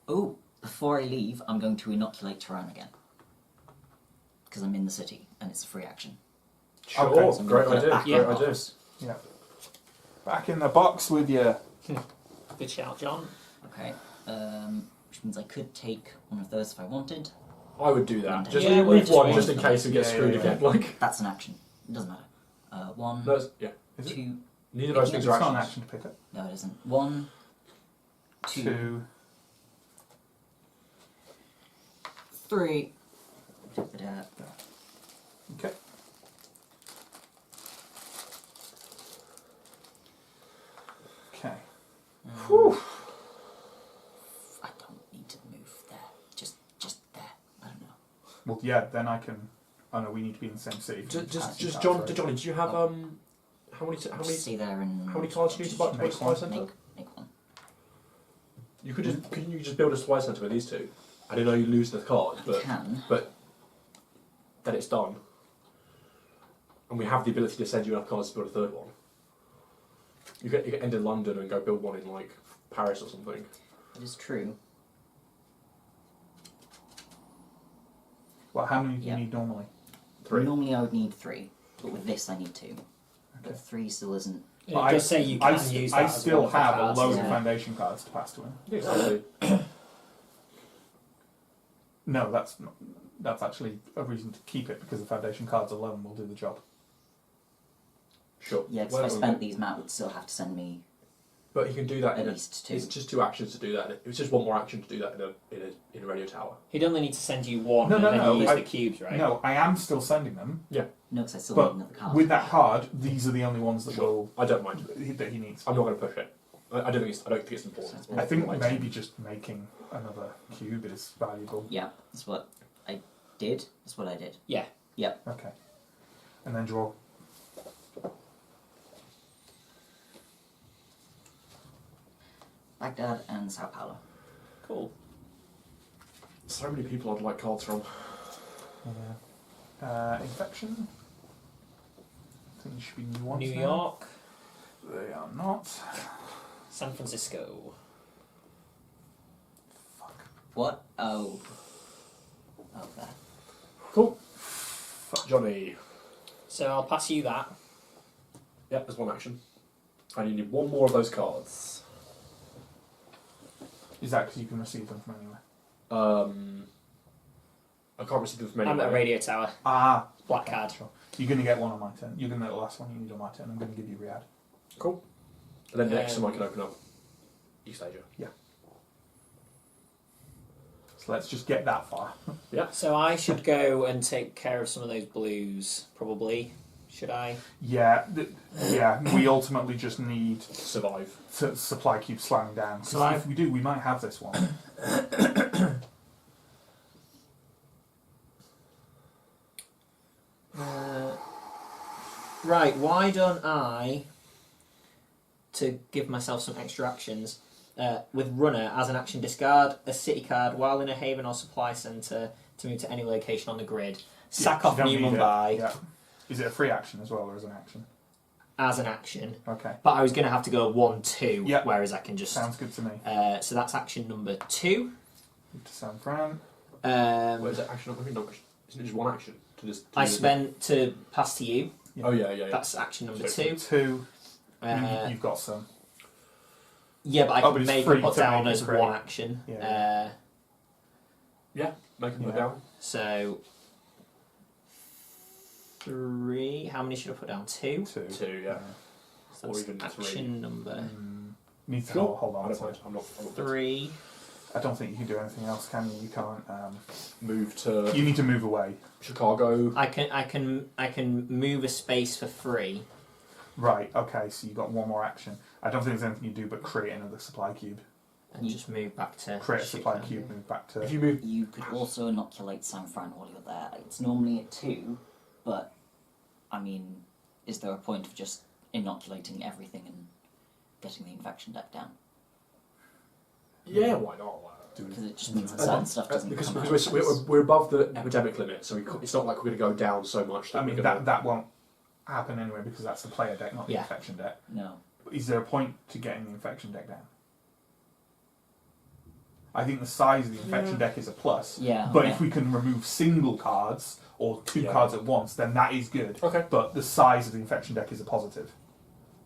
Oh, before I leave, I'm going to inoculate Tehran again. Because I'm in the city, and it's a free action. Sure, Okay, So I'm great gonna put it idea. back Great in the idea. box. yeah, back in the box with you. Good shout, John. Okay. Which means I could take one of those if I wanted. I would do that. Just Yeah, leave well, one just in case we get yeah, screwed yeah, again. Like, That's an action. It doesn't matter. 1, no, yeah. Is it? 2. Neither of those Yeah, things It's are not an actions. action to pick up. No, it isn't. 1, 2, 3. Da-da-da. Okay. Okay. Whew. I don't need to move there. Just there. I don't know. Well, yeah. Then I can. Oh no, we need to be in the same city. Just John, Johnny, do you have how many Stay there and how many cards do you need to buy to build a supply centre? Make one. You could just couldn't you just build a supply centre with these two? I don't know you lose the cards, I but can. then it's done. And we have the ability to send you enough cards to build a third one. You can end in London and go build one in like Paris or something. It is true. Well, how many do Yeah. you need normally? 3. Normally I would need 3, but with this I need 2. Okay. But 3 still isn't. It I- does say you can use that I as still one of the have a cards, load doesn't of it? Yeah. foundation cards to pass to him. Exactly. No, that's actually a reason to keep it, because the foundation cards alone will do the job. Sure. Yeah, because if I spent these, Matt would still have to send me But he can do that at in least 2. it's just 2 actions to do that. It's just one more action to do that in a radio tower. He'd only need to send you one, No, and no, then no, you use I- the cubes, right? No, I am still sending them, No, because I still but need another card. with that card, these are the only ones that Sure. I don't mind. that he needs. I'm not going to push it. I don't think it's important. I think maybe just making another cube is valuable. Yeah, that's what I did. That's what I did. Yeah. Okay. And then draw. Baghdad and Sao Paulo. Cool. So many people I'd like cards from. Yeah. Infection. I think it should be new ones New now. York, They are not. San Francisco. Fuck. What? Oh. Oh, there. Cool. Johnny. So I'll pass you that. Yep, there's one action. And you need one more of those cards. Is that because you can receive them from anywhere? I can't receive them from I'm anywhere. at a radio tower. Ah. Black okay, card. Sure. You're going to get one on my turn. You're going to get the last one you need on my turn. I'm going to give you Riyadh. Cool. And then the next time I can open up East Asia. So let's just get that far. So I should go and take care of some of those blues, probably. Should I? Yeah. We ultimately just need Survive. to supply cube slowing down. 'Cause Survive. if we do, we might have this one. Right, why don't I, to give myself some extra actions, with Runner as an action, discard a city card while in a haven or supply centre to move to any location on the grid. Sack Yeah, off you don't New need it. Mumbai Yeah. Is it a free action as well, or as an action? as an action. Okay. But I was going to have to go 1-2, Yeah. whereas I can just... Sounds good to me. So that's action number 2. Move to San Fran. What is that action? I mean, no, isn't it just one action? I spent to pass to you. Oh, yeah. That's action number So 2. 2. Uh, You've got some. yeah, but I Oh, can but it's make free it put to down make it as free. one action. Yeah. Make them put Yeah. down. So 3. How many should I put down? 2. 2. 2, yeah. So or that's even action 3. number Needs to Sure. hold I on. don't Sorry. mind. I'm not 3. I don't think you can do anything else, can you? You can't. move to You need to move away. Chicago. I can move a space for free. Right. Okay. So you got one more action. I don't think there's anything you do but create another supply cube. And just move back to Create a supply Chicago. cube. Move back to. If you move, You could also inoculate San Fran while you're there. It's normally at 2, but I mean, is there a point of just inoculating everything and getting the infection deck down? yeah, why not? Because it just means that certain stuff doesn't Because come out. we're above the epidemic limit, so it's not like we're going to go down so much. That I mean, we're gonna, that won't happen anyway because that's the player deck, not the Yeah. infection deck. No. Is there a point to getting the infection deck down? I think the size of the infection deck is a plus. Yeah. But okay. if we can remove single cards or 2 Yeah. cards at once, then that is good. Okay. But the size of the infection deck is a positive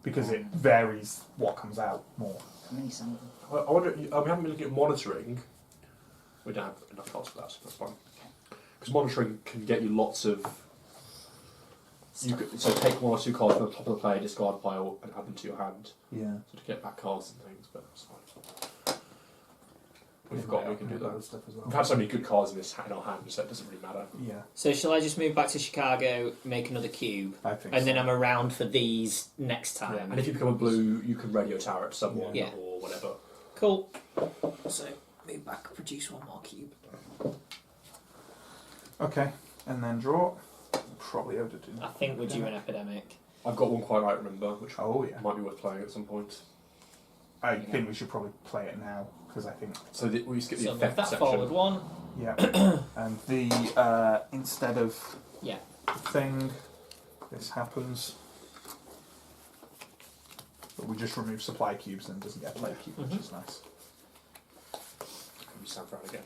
because it varies what comes out more. How many San I wonder. We haven't been looking at monitoring. We don't have enough cards for that, so that's fine. Because monitoring can get you lots of. You could, so take 1 or 2 cards from the top of the player, discard a pile, and add them to your hand. Yeah. So to get back cards and things, but that's fine. We forgot we can do that. Other stuff as well. We've had so many good cards in our hand, so it doesn't really matter. Yeah, So shall I just move back to Chicago, make another cube, I think. and so. then I'm around for these next Yeah, time? And if you become a blue, you can radio tower at someone Yeah. or whatever. Cool. So move back, produce 1 more cube. Okay, and then draw. Probably owed it to. I think we're due an epidemic. I've got one quite right, remember, which Oh yeah. might be worth playing at some point. I think we should probably play it now because I think So we skip the So move effect that section. forward 1. yeah. And the instead of Yeah. thing, this happens. But we just remove supply cubes and it doesn't get a play cube, which is nice. Can we stand for it again?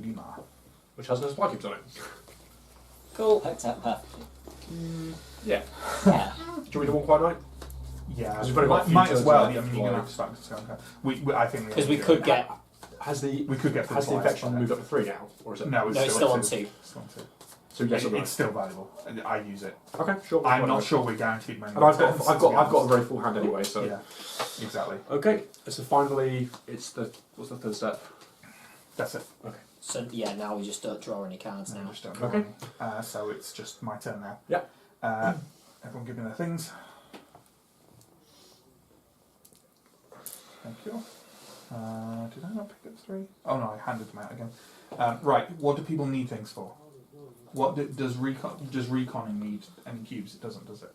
Lima. Which has no supply cubes on it. Cool. Works out perfectly. Yeah. Yeah. Do we do one quite right? Yeah, 'Cause we've only got a few might as turns well. left, Yeah, I mean, you're gonna have like- to start to go. We I think Because we could get. Has the we could get has the flyers infection by moved then. up to 3 now, or is it? No, No, it's still on 2. Still on 2. So yes or no? It's still valuable. I use it. Okay, sure. I'm why not sure we're guaranteed many. And I've got returns, I've to got be I've got a honest. very full hand anyway. So Yeah, exactly. okay. So finally, it's the what's the third step? That's it. So yeah, now we just don't draw any cards No, now. just don't Okay. draw any. So it's just my turn now. Yeah. Everyone give me their things. Thank you. Did I not pick up 3? Oh no, I handed them out again. Right, what do people need things for? What does reconning need any cubes? It doesn't, does it?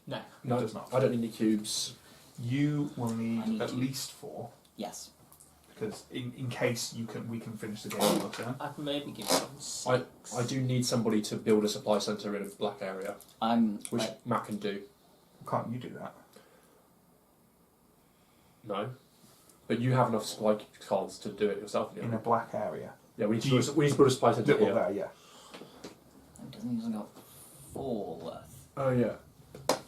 No. No, It does not. I don't need any cubes. You will I need need at 2. least 4 Yes. because in case we can finish the game in your turn. I can maybe give some 6. I do need somebody to build a supply centre in a black area, I'm which like, Matt can do. Can't you do that? No, but you have enough supply cards to do it yourself. In a black area. Yeah, we need, Do to, we need to build a supply centre Little here. there, yeah. it doesn't even got 4 worth. Oh yeah.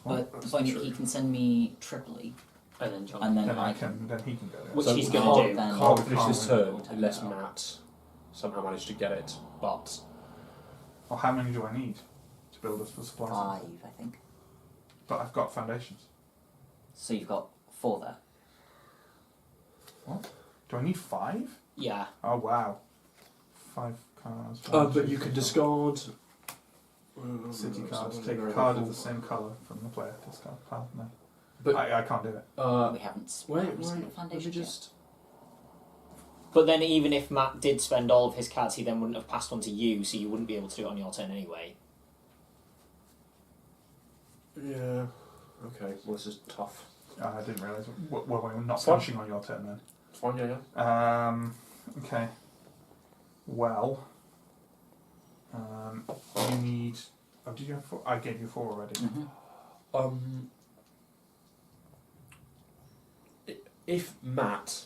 But that's the point true. is, he can send me Tripoli, And then John. and then Then I I can. Then he can go there. Which So he's we gonna can't- do. Then Can't finish this Can't turn take unless it out. Matt somehow managed to get it. But Well, how many do I need to build us for supplies? 5, I think. But I've got foundations. So you've got 4 there. Do I need 5? Yeah. Oh wow. 5 cards. but you can discard City cards. Take a card of the same colour from the player. Discard card. No. But I can't do it. We haven't wait, haven't spent let me foundation just. But then even if Matt did spend all of his cards, he then wouldn't have passed on to you, so you wouldn't be able to do it on your turn anyway. Yeah. Okay. Well, this is tough. I didn't realise. Well, we're not It's fine. finishing on your turn then. It's fine. Yeah. Okay. Well. You need. Oh, did you have 4? I gave you 4 already. Mm-hmm. If Matt,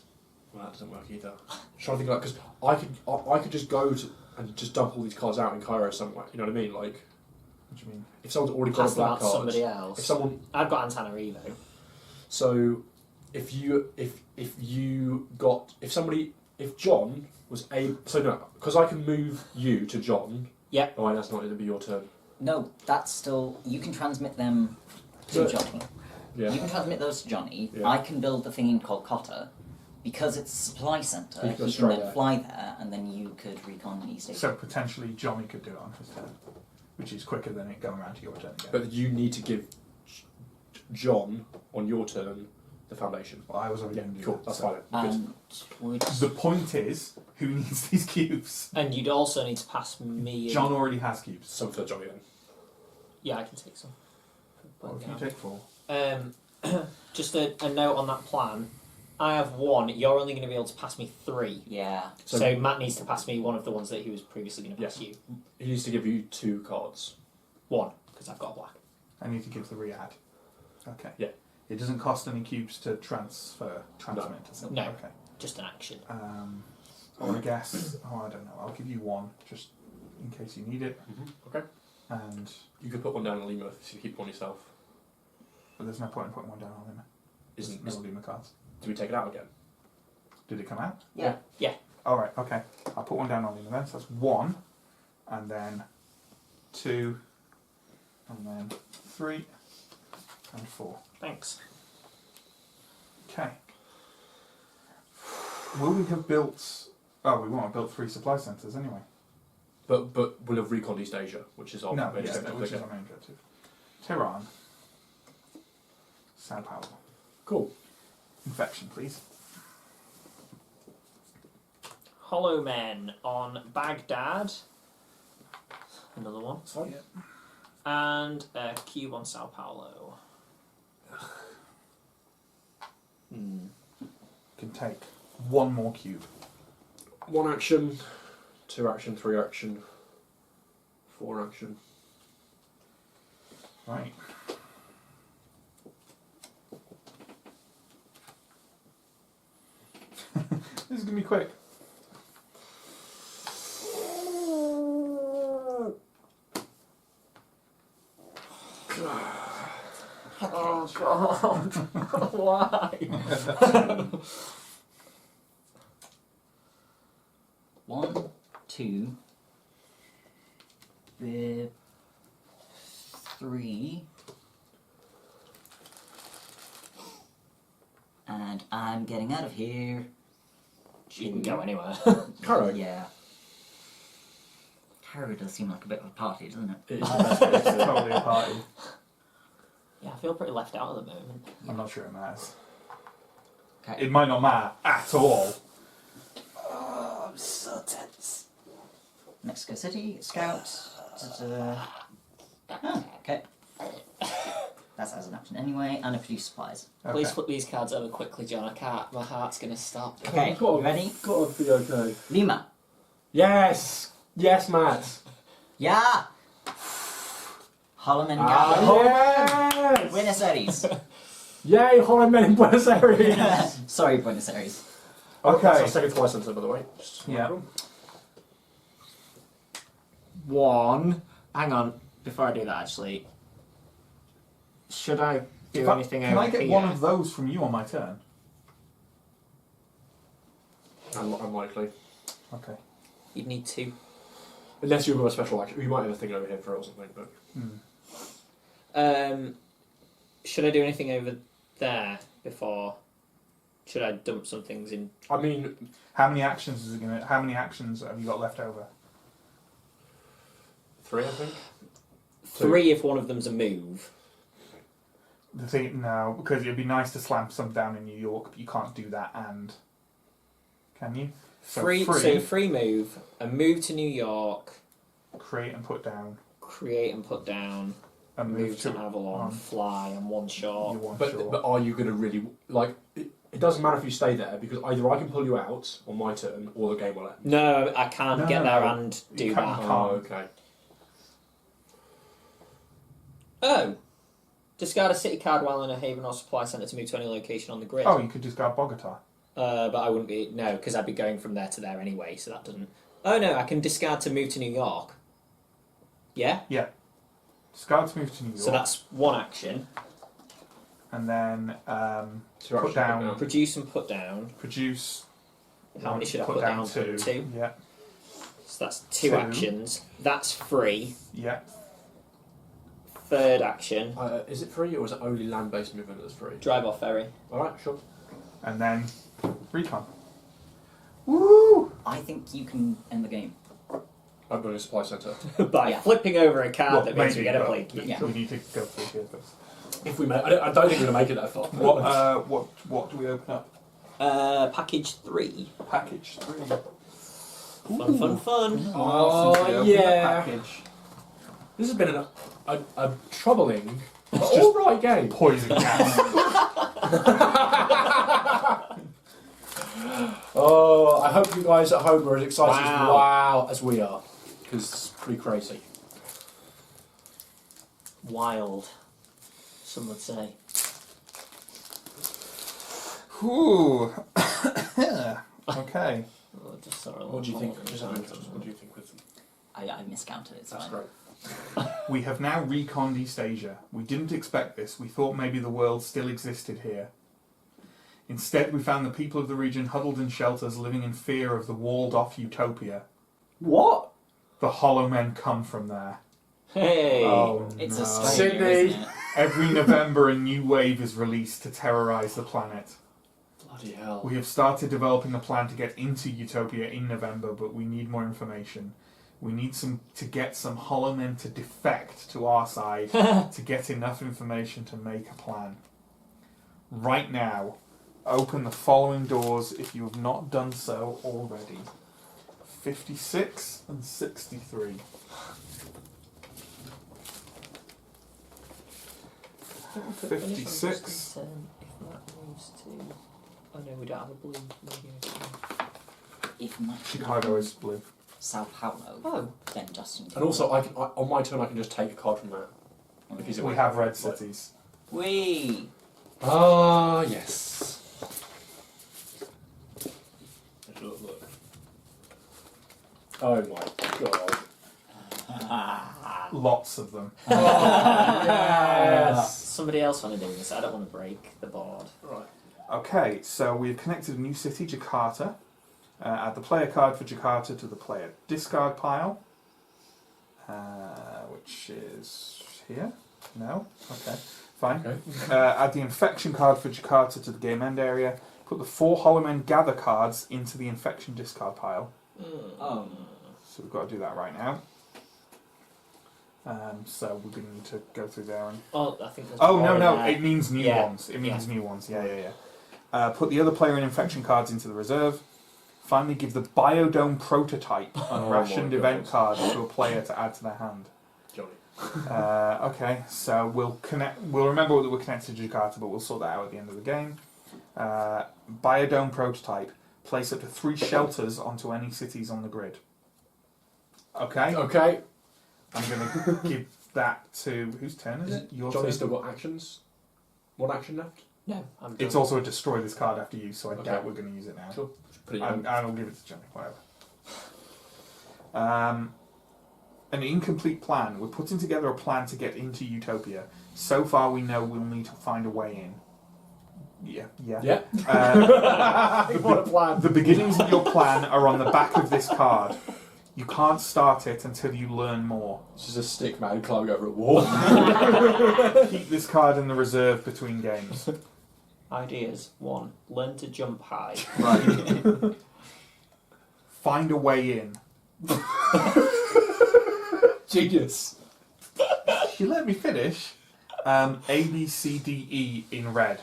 well, that doesn't work either. I'm trying to think like because I could just go to and just dump all these cards out in Cairo somewhere. You know what I mean? Like What do you mean? if someone's already got Pass a them black out to card, somebody else. if someone I've got Antananarivo. so if John Was a so no, because I can move you to John. Yep. Oh, wait, that's not going to be your turn. No, that's still. You can transmit them to Yeah. Johnny. Yeah. You can transmit those to Johnny. Yeah. I can build the thing in Kolkata. Because it's a supply centre, You can go he can straight then there. fly there, and then you could recon East Asia. So potentially Johnny could do it on his turn, which is quicker than it going around to your turn again. But you need to give John on your turn the foundation. Well, I was already Yeah, going to do cool. that. That's so. fine. Good. And would The point is, who needs these cubes? And you'd also need to pass me. John already has cubes. Some for Johnny then. Yeah, I can take some. What if you take 4? Just a note on that plan. I have 1. You're only going to be able to pass me 3. yeah, So, Matt needs to pass me one of the ones that he was previously going to pass Yes. you. He needs to give you 2 cards. 1, because I've got a black. I need to give the re-add. Okay. Yeah. It doesn't cost any cubes to transmit, does it? No. Okay. Just an action. Or I guess, I don't know. I'll give you 1 just in case you need it. Okay. And You could put one down on Lima if you keep one yourself. but there's no point in putting 1 down on him. Isn't? No Luma cards. Do we take it out again? Did it come out? yeah. All right. Okay. I'll put 1 down on Lima then. So that's 1, and then 2, and then 3, and 4. Thanks. Okay. Will we have built? Oh, we won't have built 3 supply centres anyway. But we'll have reconned East Asia, which is our No, main yeah, objective. which is our main objective. Tehran. Sao Paulo. Cool. Infection, please. Hollow Men on Baghdad. Another one. Sorry. And a cube on Sao Paulo. Can take 1 more cube. 1 action, 2 action, 3 action, 4 action. Right. This is gonna be quick. Oh god. Why? 1, 2, 3, and I'm getting out of here. She can go anywhere. Caro. Yeah. Cairo does seem like a bit of a party, doesn't it? It is the best place It's to- totally a party. Yeah, I feel pretty left out at the moment. I'm not sure it matters. Okay. It might not matter at all. Oh, I'm so tense. Mexico City, Scout. Oh, okay. That's as an action anyway, and I produce supplies. Okay. Please flip these cards over quickly, John. I can't. My heart's gonna stop. Okay, you ready? Gotta be okay. Lima. Yes! Yes, Matt! Yeah! Holloman Ah, Gala. yes! Buenos Aires. Yay, Hollow Men in Buenos Aires! Sorry, Buenos Aires. Okay. That's our second supply centre, by the way. Just Yeah. cool. 1. Hang on. Before I do that, actually, should I do anything Can over I get here? one of those from you on my turn? Unlikely. Okay. You'd need 2. Unless you've got a special action. You might have a thing over here for it or something, but... Should I do anything over there before? Should I dump some things in? I mean, How many actions is it gonna? How many actions have you got left over? 3, I think. 3 if one of them's a move. The thing no, because it'd be nice to slam some down in New York, but you can't do that. And can you? So Free move, a move to New York, create and put down, create and put down, and move to Avalon, on fly, and 1 shot. you want But, sure. but are you going to really... Like, it doesn't matter if you stay there, because either I can pull you out on my turn, or the game will end. No, I can't No, get no, there no. and You do can't- that. you Oh, okay. Oh! Discard a city card while in a haven or supply centre to move to any location on the grid. Oh, you could discard Bogota. But I wouldn't be... No, because I'd be going from there to there anyway, so that doesn't... Oh no, I can discard to move to New York. Yeah? Discard to move to New York. So that's 1 action. and then So Put actually down. Produce and put down. produce How many should I put down? Two. Yeah. So that's two actions. That's free. Yeah. Third action. Is it free or is it only land-based movement that's free? Drive off ferry. Alright, sure. And then recon. Woo! I think you can end the game. I'm going to supply centre. By Yeah. flipping over a card Well, that means we maybe, get a but play key. Yeah. We need to go through here first. If we make, I don't think we're going to make it that far. What do we open up? Package 3. Package 3. Fun. Oh, Since we opened the yeah. package. This has been a troubling, but alright game. Poison gas. Oh, I hope you guys at home are as excited Wow. as we are, because it's pretty crazy. Wild, some would say. Ooh. Okay. Oh, just saw a little What do you think? hole. What do you think with them? I miscounted it. That's fine. great. We have now reconned East Asia. We didn't expect this. We thought maybe the world still existed here. Instead, we found the people of the region huddled in shelters, living in fear of the walled-off utopia. What? The Hollow Men come from there. Hey! Oh, It's no. a story, Sydney. isn't it? Every November, a new wave is released to terrorise the planet. Bloody hell. We have started developing a plan to get into Utopia in November, but we need more information. We need to get some Hollow Men to defect to our side to get enough information to make a plan. Right now, open the following doors if you have not done so already. 56 and 63. I think we could finish on 56. distance 10 if that moves to... Oh no, we don't have a blue. If not Chicago is blue. Sao Paulo, Oh. then Justin. And also, on my turn, I can just take a card from that. If he's We away. have red cities. Wee! Ah, yes. Look. Oh my god. Lots of them. Yes. Somebody else want to do this? I don't want to break the board. Right. Okay, so we've connected a new city, Jakarta. Add the player card for Jakarta to the player discard pile, which is here. No? Okay, fine. Okay. Add the infection card for Jakarta to the game end area. Put the 4 Hollow Men gather cards into the infection discard pile. Oh. So we've got to do that right now. So we're going to need to go through there and... Oh, I think there's Oh, more no, in there. it means new Yeah. ones. It means new ones, yeah. Put the other player and infection cards into the reserve. Finally, give the Biodome prototype unrationed my event God. card to a player to add to their hand. Johnny. Okay, so we'll connect. We'll remember that we're connected to Jakarta, but we'll sort that out at the end of the game. Biodome prototype. Place up to 3 shelters onto any cities on the grid. Okay, Okay. I'm going to give that to whose turn is it? Your Johnny's turn. still got actions. One action left. No, I'm done. It's also a destroy this card after you, so I Okay. doubt we're going to use it now. Sure. Put it And in. I'll give it to Johnny, whatever. An incomplete plan. We're putting together a plan to get into Utopia. So far, we know we'll need to find a way in. Yeah. Yeah. What a plan. The beginnings of your plan are on the back of this card. You can't start it until you learn more. It's just a stick man climbing over a wall. Keep this card in the reserve between games. Ideas. 1. Learn to jump high. Right. Find a way in. Genius. You let me finish. A, B, C, D, E in red.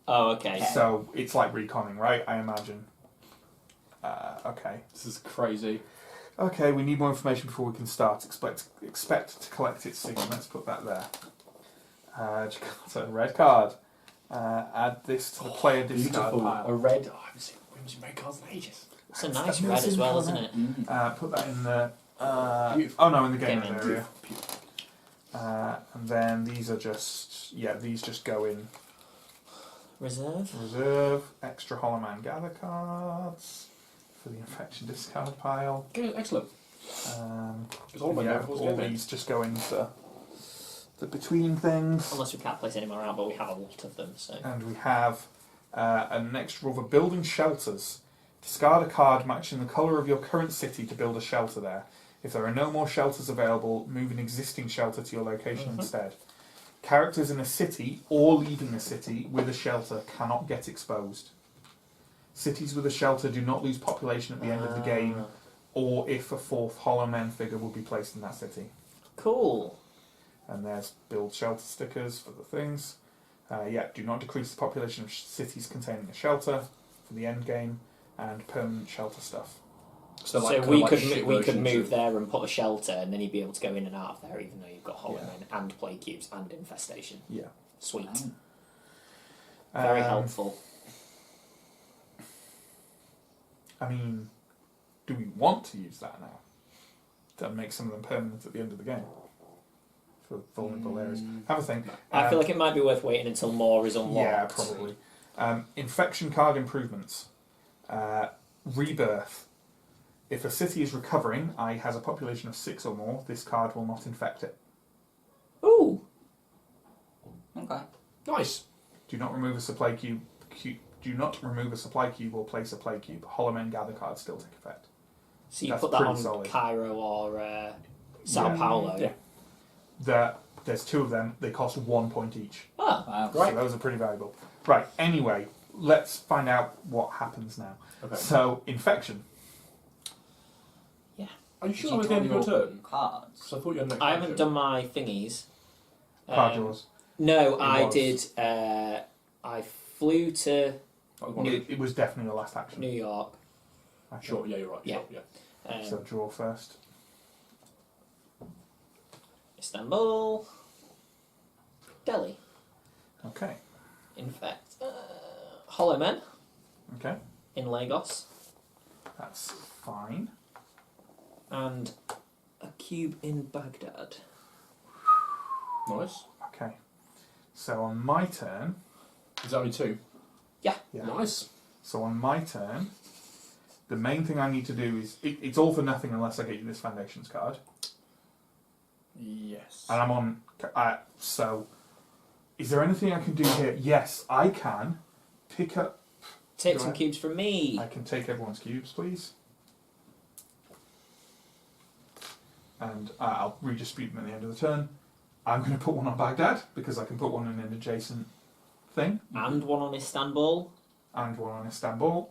Oh, okay. So it's like reconning, right? I imagine. Okay. This is crazy. Okay, we need more information before we can start. Expect to collect it soon. Let's put that there. Jakarta, red card. Add this to the player discard Beautiful. A pile. red. Oh, I haven't seen red cards in ages. It's a nice I've never red seen as well, colour isn't red. it? Mm. Put that in the... Beautiful. oh no, in the game Game area. Beautiful. And then these are just... Yeah, these just go in Reserve. reserve. Extra Hollow Man gather cards for the infection discard pile. Okay, excellent. It's all about Yeah, levels, all isn't it? these just go into the between things. Unless we can't place any more out, but we have a lot of them, so. And we have an extra for building shelters. Discard a card matching the colour of your current city to build a shelter there. If there are no more shelters available, move an existing shelter to your location instead. Characters in a city or leaving a city with a shelter cannot get exposed. Cities with a shelter do not lose population at the end of the game, or if a fourth Hollow Men figure will be placed in that city. Cool. And there's build shelter stickers for the things. Do not decrease the population of cities containing a shelter for the end game, and permanent shelter stuff. So we could move there and put a shelter, and then you'd be able to go in and out of there, even though you've got Hollow Men and Plague Cubes and Infestation. Yeah. Sweet. Very helpful. I mean, do we want to use that now? To make some of them permanent at the end of the game? For vulnerable areas. Have a think. I feel like it might be worth waiting until more is unlocked. Yeah, probably. Infection card improvements. Rebirth. If a city is recovering, i.e. has a population of 6 or more, this card will not infect it. Ooh. Okay. Nice. Do not remove a supply cube. Do not remove a supply cube or place a plague cube. Hollow Men gather cards still take effect. So you That's put that pretty on solid. Cairo or Sao Paulo. Yeah. There's 2 of them. They cost 1 point each. Oh, Wow. So those are pretty valuable. Right. Anyway, let's find out what happens now. Okay. So infection. Are you Did sure you at the end of draw your turn? cards? Because I thought you had next I haven't action. done my thingies. Card draws. No, It I was. did. I flew to That was one of It was definitely the last action. New York. I think. Sure, yeah, you're right. Yeah. Sure, yeah. So draw first. Istanbul. Delhi. Okay. In fact, Hollow Men Okay. in Lagos. That's fine. And a cube in Baghdad. Nice. Okay. So on my turn. Is that only 2? Yeah. Nice. So on my turn, the main thing I need to do is it's all for nothing unless I get you this Foundations card, Yes. and I'm on. So, is there anything I can do here? Yes, I can pick up. Take Go some ahead. cubes from me. I can take everyone's cubes, please, and I'll redistribute them at the end of the turn. I'm going to put one on Baghdad because I can put one in an adjacent thing, And one on Istanbul. and one on Istanbul.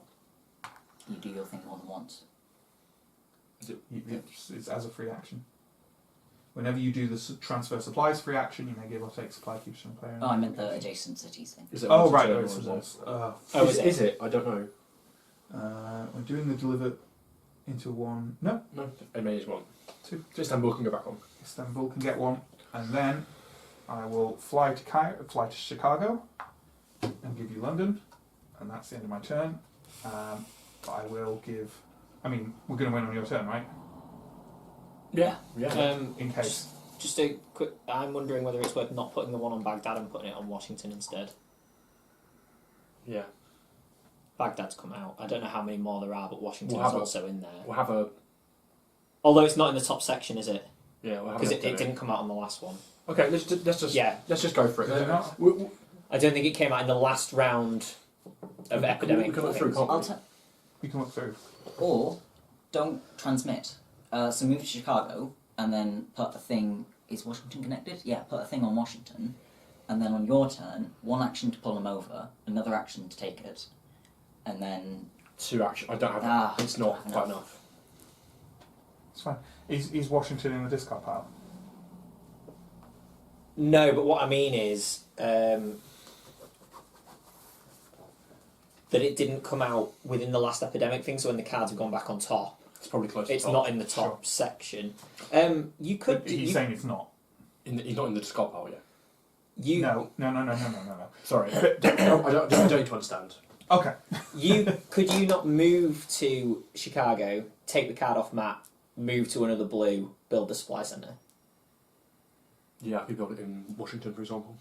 You do your thing more than once. It's as a free action. Whenever you do the transfer supplies free action, you may give or take supply cubes from a player. Oh, I meant the adjacent cities thing. Is it Oh, once a right, turn no, or it's is the it- ones. Oh, is it? I don't know. We're doing the deliver into one. No, No, I may as well. 2. Istanbul can go back on. Istanbul can get one, and then I will fly to Chicago, and give you London, and that's the end of my turn. But I will give. I mean, we're going to win on your turn, right? Yeah. Yeah. In case. Just a quick. I'm wondering whether it's worth not putting the one on Baghdad and putting it on Washington instead. Yeah. Baghdad's come out. I don't know how many more there are, but Washington's We'll have a- also in there. We'll have a. Although it's not in the top section, is it? Yeah, we'll have Because an it update. didn't come out on the last one. Okay, let's just go for it. Did it not? I don't think it came out in the last round of epidemic. We can look through, things. can't I'll we? t- We can look through. or don't transmit. So move to Chicago and then put a thing. Is Washington connected? Yeah, put a thing on Washington, and then on your turn, one action to pull them over, another action to take it, and then 2 action. I don't have. Ah, it's not don't have quite enough. enough. It's fine. Is Washington in the discard pile? No, but what I mean is that it didn't come out within the last epidemic thing. So when the cards have gone back on top, It's probably close. it's to not in the top section. You could. He's saying it's not. He's not in the discard pile yet. You No. Sorry. I don't need to understand. Okay. could you not move to Chicago, take the card off map, move to another blue, build the supply centre? Yeah, we built it in Washington, for example.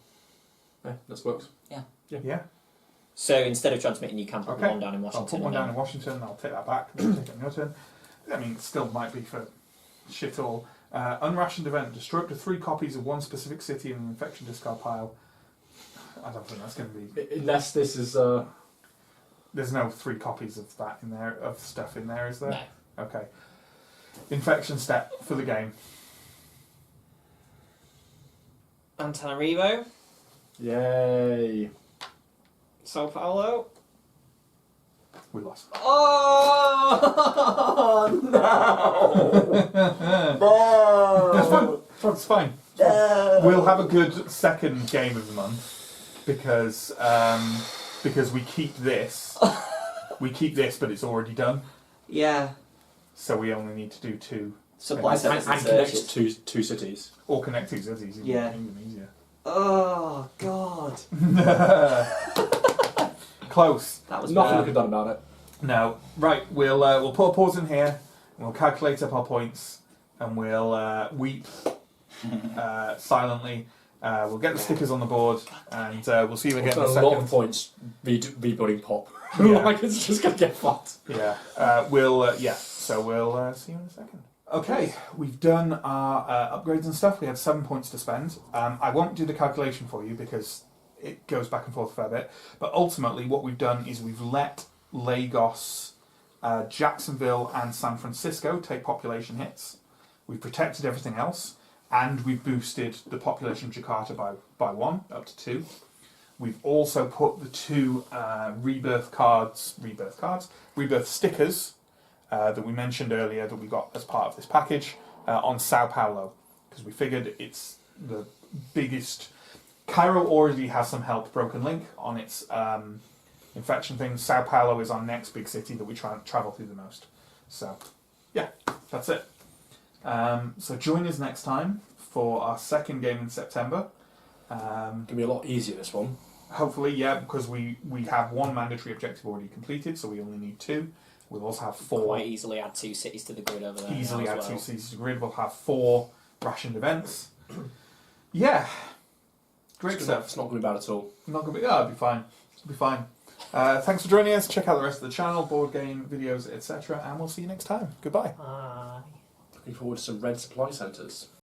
Yeah, that works. Yeah. So instead of transmitting, you can put Okay. one down in I'll Washington. put one and down in Washington. I'll take that back. Then take it on your turn. I mean, it still might be for shit all. Unrationed event. Destroy up to 3 copies of one specific city in the infection discard pile. I don't think that's going to be. Unless this is There's no 3 copies of that in there, of stuff in there, is there? No. Okay. Infection step for the game. Antananarivo. Yay! Sao Paulo. We lost. Oh no! It's fine. We'll have a good second game of the month because we keep this. We keep this, but it's already done. Yeah. So we only need to do 2. Supply And- centers And connect two cities. Or connect 2 cities. Yeah. Even easier. Oh God. Close. That was Nothing bad. we could have done about it. No. Right. We'll put a pause in here. And we'll calculate up our points, and we'll weep silently. We'll get the stickers on the board, and we'll see you again in a A lot second. of points rebuilding pop. Yeah. Like it's just gonna get fucked. Yeah. So we'll see you in a second. Okay, we've done our upgrades and stuff. We had 7 points to spend. I won't do the calculation for you because it goes back and forth a fair bit. But ultimately, what we've done is we've let Lagos, Jacksonville, and San Francisco take population hits. We've protected everything else, and we've boosted the population of Jakarta by 1, up to 2. We've also put the 2 rebirth stickers that we mentioned earlier that we got as part of this package on Sao Paulo, because we figured it's the biggest. Cairo already has some help Broken Link on its infection thing. Sao Paulo is our next big city that we try and travel through the most. So, yeah, that's it. So join us next time for our second game in September. Gonna be a lot easier this one. Hopefully, yeah, because we have 1 mandatory objective already completed, so we only need 2. We'll also have 4. Quite easily add 2 cities to the grid over there. Easily now add as 2 well. cities to the grid. We'll have 4 rationed events. Yeah, great stuff. It's not gonna be bad at all. Not gonna be. Oh, it'll be fine. It'll be fine. Thanks for joining us. Check out the rest of the channel, board game videos, etc. And we'll see you next time. Goodbye. Bye. Looking forward to some red supply centres.